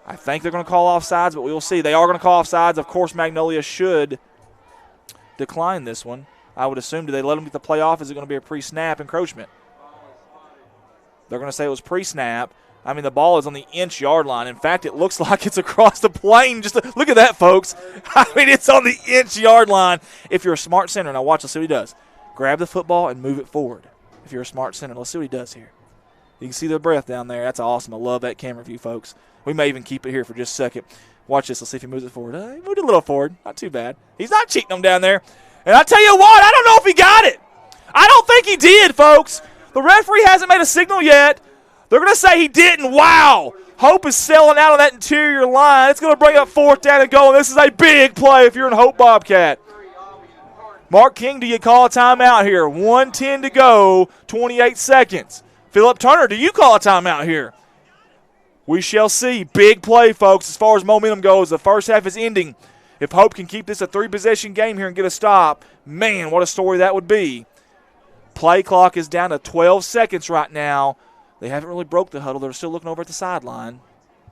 [SPEAKER 1] I think they're going to call offsides, but we'll see. They are going to call offsides. Of course, Magnolia should decline this one. I would assume, do they let them get the play off? Is it going to be a pre-snap encroachment? They're going to say it was pre-snap. I mean, the ball is on the inch-yard line. In fact, it looks like it's across the plane. Look at that, folks. I mean, it's on the inch-yard line. If you're a smart center, now watch, let's see what he does. Grab the football and move it forward. If you're a smart center, let's see what he does here. You can see the breath down there. That's awesome. I love that camera view, folks. We may even keep it here for just a second. Watch this. Let's see if he moves it forward. He moved it a little forward. Not too bad. He's not cheating them down there. And I tell you what, I don't know if he got it. I don't think he did, folks. The referee hasn't made a signal yet. They're going to say he didn't. Wow. Hope is selling out on that interior line. It's going to bring up fourth down and go, and this is a big play if you're in Hope Bobcat. Mark King, do you call a timeout here? 1:10 to go, 28 seconds. Philip Turner, do you call a timeout here? We shall see. Big play, folks, as far as momentum goes. The first half is ending. If Hope can keep this a 3-possession game here and get a stop, man, what a story that would be. Play clock is down to 12 seconds right now. They haven't really broke the huddle. They're still looking over at the sideline.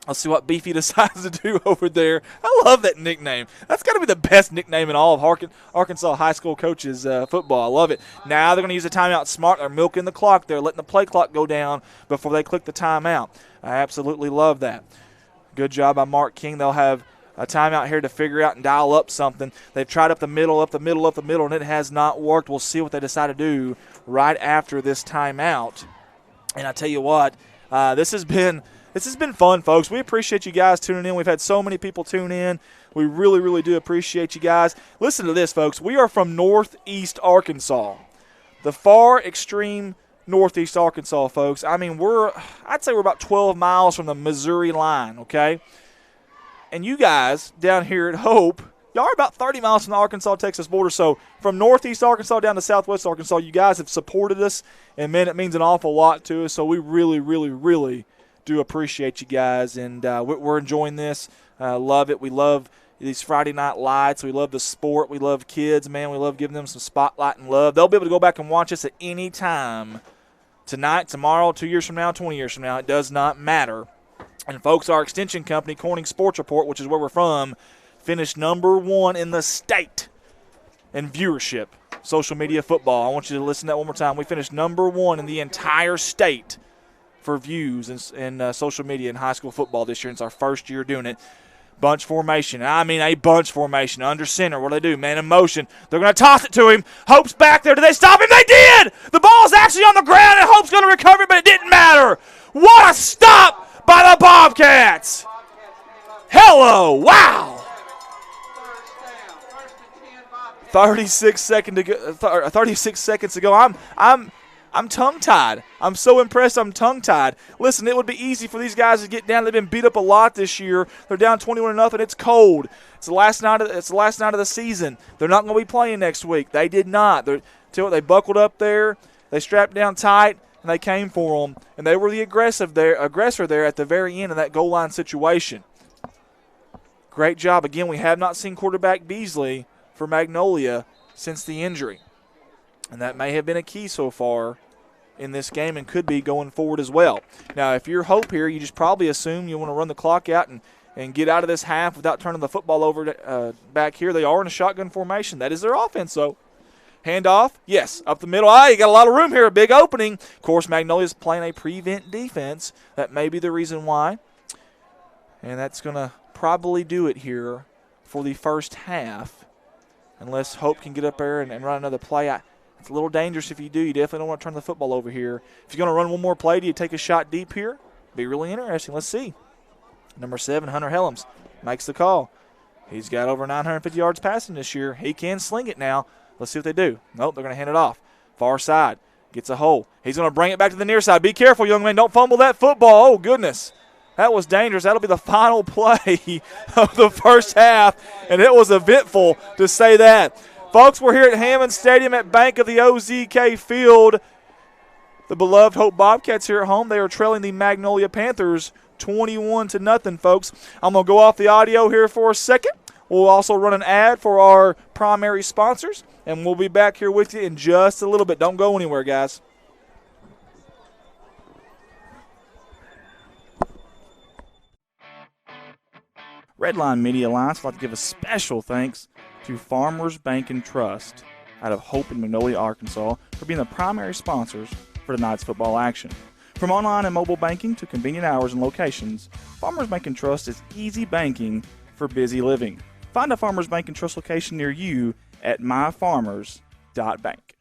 [SPEAKER 1] Let's see what Beefy decides to do over there. I love that nickname. That's got to be the best nickname in all of Arkansas high school coaches football. I love it. Now they're going to use the timeout smart. They're milking the clock. They're letting the play clock go down before they click the timeout. I absolutely love that. Good job by Mark King. They'll have a timeout here to figure out and dial up something. They've tried up the middle, and it has not worked. We'll see what they decide to do right after this timeout. And I tell you what, this has been fun, folks. We appreciate you guys tuning in. We've had so many people tune in. We really, really do appreciate you guys. Listen to this, folks. We are from Northeast Arkansas, the far extreme Northeast Arkansas, folks. I mean, I'd say we're about 12 miles from the Missouri line, okay? And you guys down here at Hope, y'all are about 30 miles from the Arkansas-Texas border. So from Northeast Arkansas down to Southwest Arkansas, you guys have supported us, and, man, it means an awful lot to us. So we really, really, really do appreciate you guys, and we're enjoying this. Love it. We love these Friday night lights. We love the sport. We love kids, man. We love giving them some spotlight and love. They'll be able to go back and watch us at any time, tonight, tomorrow, 2 years from now, 20 years from now. It does not matter. And, folks, our extension company, Corning Sports Report, which is where we're from, finished number 1 in the state in viewership, social media football. I want you to listen to that one more time. We finished number 1 in the entire state for views in social media in high school football this year. It's our first year doing it. Bunch formation. I mean a bunch formation. Under center. What do? Man in motion. They're going to toss it to him. Hope's back there. Did they stop him? They did! The ball's actually on the ground, and Hope's going to recover it, but it didn't matter. What a stop by the Bobcats! Hello! Wow! 36 seconds to go. I'm tongue-tied. I'm so impressed I'm tongue-tied. Listen, it would be easy for these guys to get down. They've been beat up a lot this year. They're down 21-0. It's cold. It's the last night of the season. They're not going to be playing next week. They did not. They buckled up there. They strapped down tight, and they came for them. And they were the aggressor there at the very end of that goal line situation. Great job. Again, we have not seen quarterback Beasley for Magnolia since the injury. And that may have been a key so far in this game and could be going forward as well. Now, if you're Hope here, you just probably assume you want to run the clock out and get out of this half without turning the football over back here. They are in a shotgun formation. That is their offense, though. Handoff, yes, up the middle. You got a lot of room here, a big opening. Of course, Magnolia's playing a prevent defense. That may be the reason why. And that's going to probably do it here for the first half, unless Hope can get up there and run another play. It's a little dangerous if you do. You definitely don't want to turn the football over here. If you're going to run one more play, do you take a shot deep here? Be really interesting. Let's see. Number 7, Hunter Helms, makes the call. He's got over 950 yards passing this year. He can sling it now. Let's see what they do. Nope, they're going to hand it off. Far side. Gets a hole. He's going to bring it back to the near side. Be careful, young man. Don't fumble that football. Oh, goodness. That was dangerous. That'll be the final play of the first half, and it was eventful to say that. Folks, we're here at Hammond Stadium at Bank of the OZK Field. The beloved Hope Bobcats here at home. They are trailing the Magnolia Panthers 21-0, folks. I'm going to go off the audio here for a second. We'll also run an ad for our primary sponsors, and we'll be back here with you in just a little bit. Don't go anywhere, guys. Redline Media Alliance would like to give a special thanks to Farmers Bank and Trust out of Hope in Magnolia, Arkansas, for being the primary sponsors for tonight's football action. From online and mobile banking to convenient hours and locations, Farmers Bank and Trust is easy banking for busy living. Find a Farmers Bank and Trust location near you at myfarmers.bank.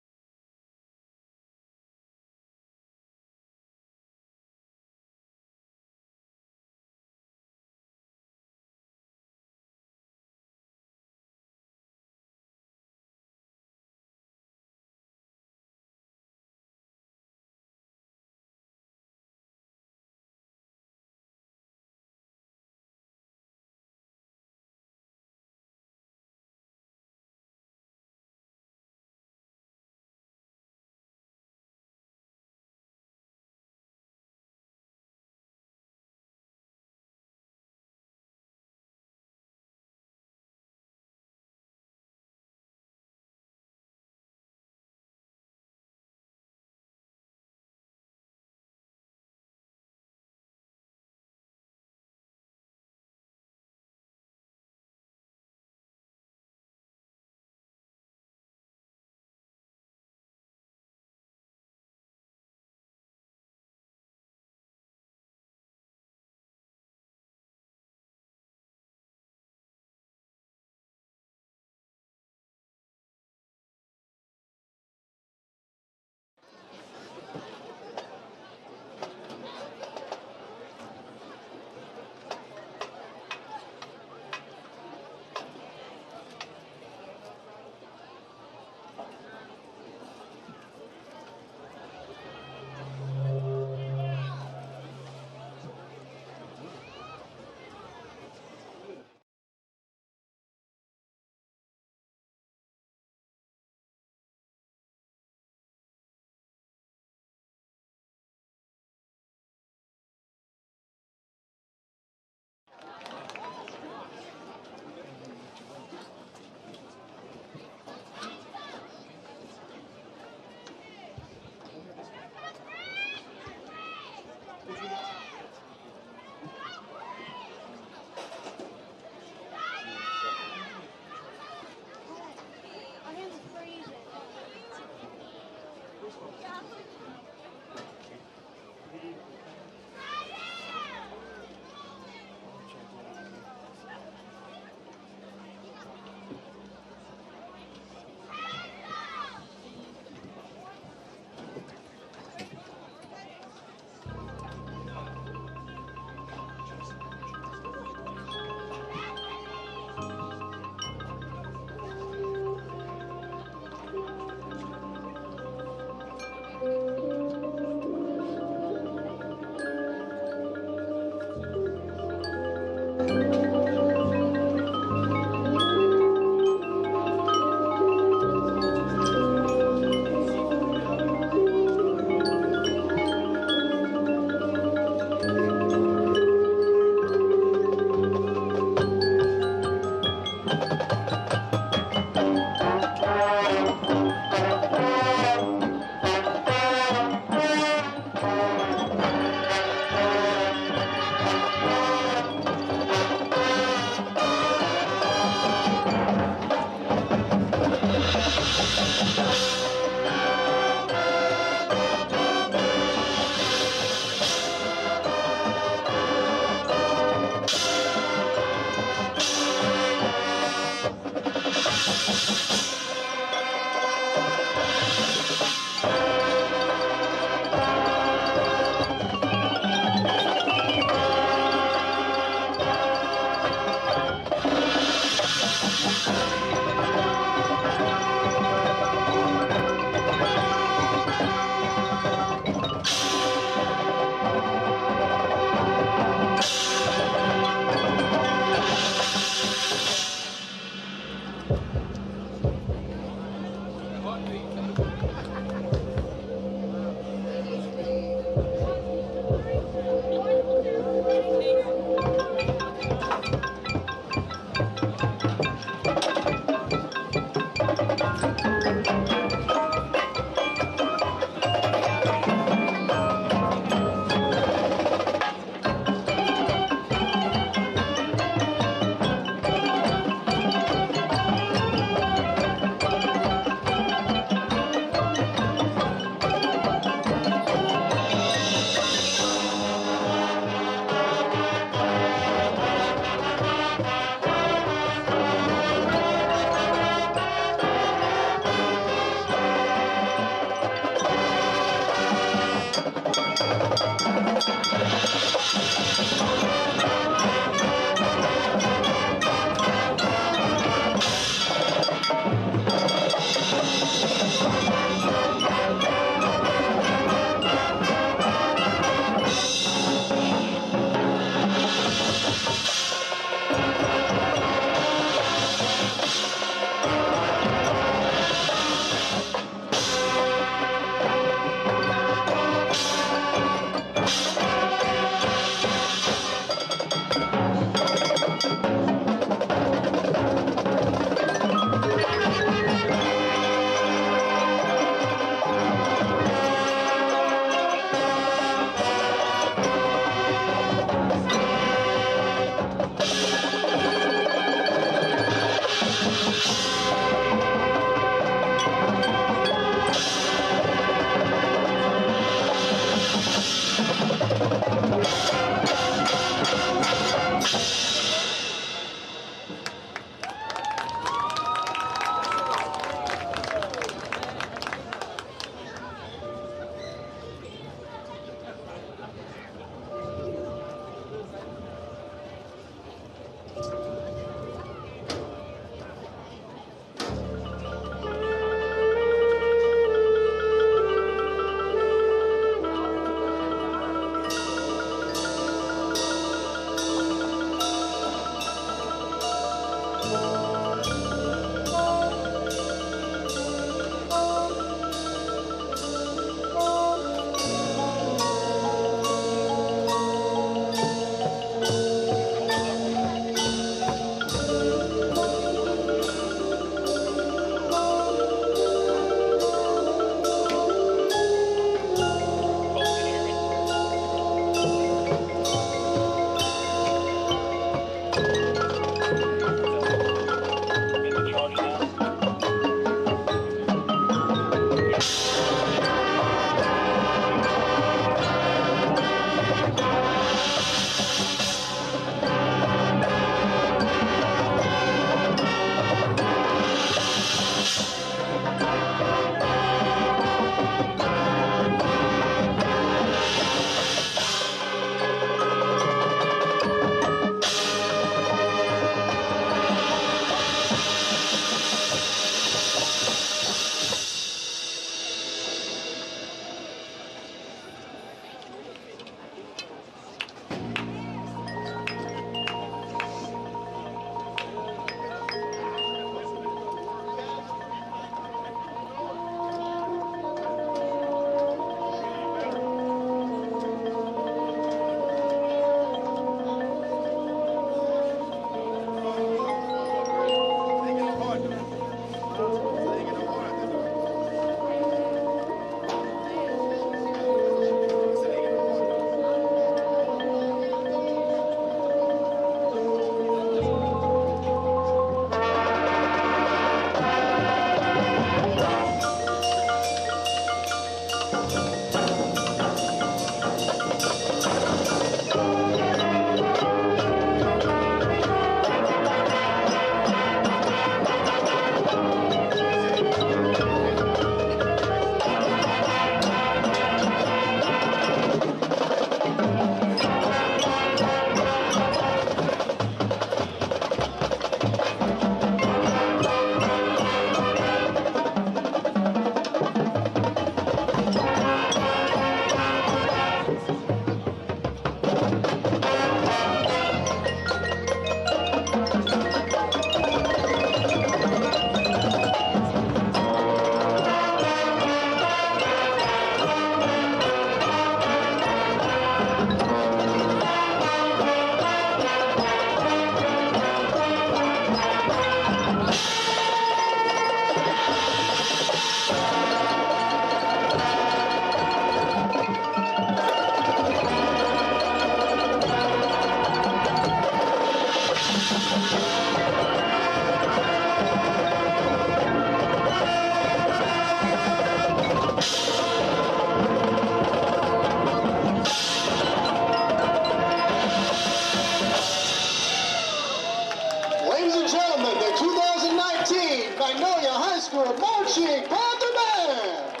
[SPEAKER 3] School Marching Panther Band.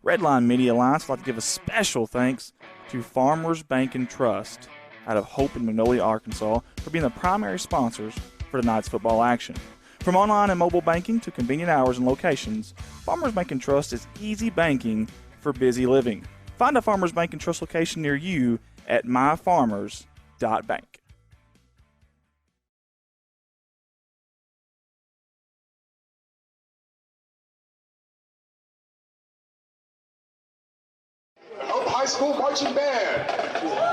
[SPEAKER 1] Redline Media Alliance would like to give a special thanks to Farmers Bank and Trust out of Hope in Magnolia, Arkansas, for being the primary sponsors for tonight's football action. From online and mobile banking to convenient hours and locations, Farmers Bank and Trust is easy banking for busy living. Find a Farmers Bank and Trust location near you at myfarmers.bank.
[SPEAKER 3] Hope High School Marching Band.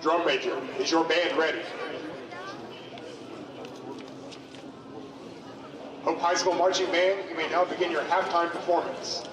[SPEAKER 3] Drum major, is your band ready? Hope High School Marching Band, you may now begin your halftime performance.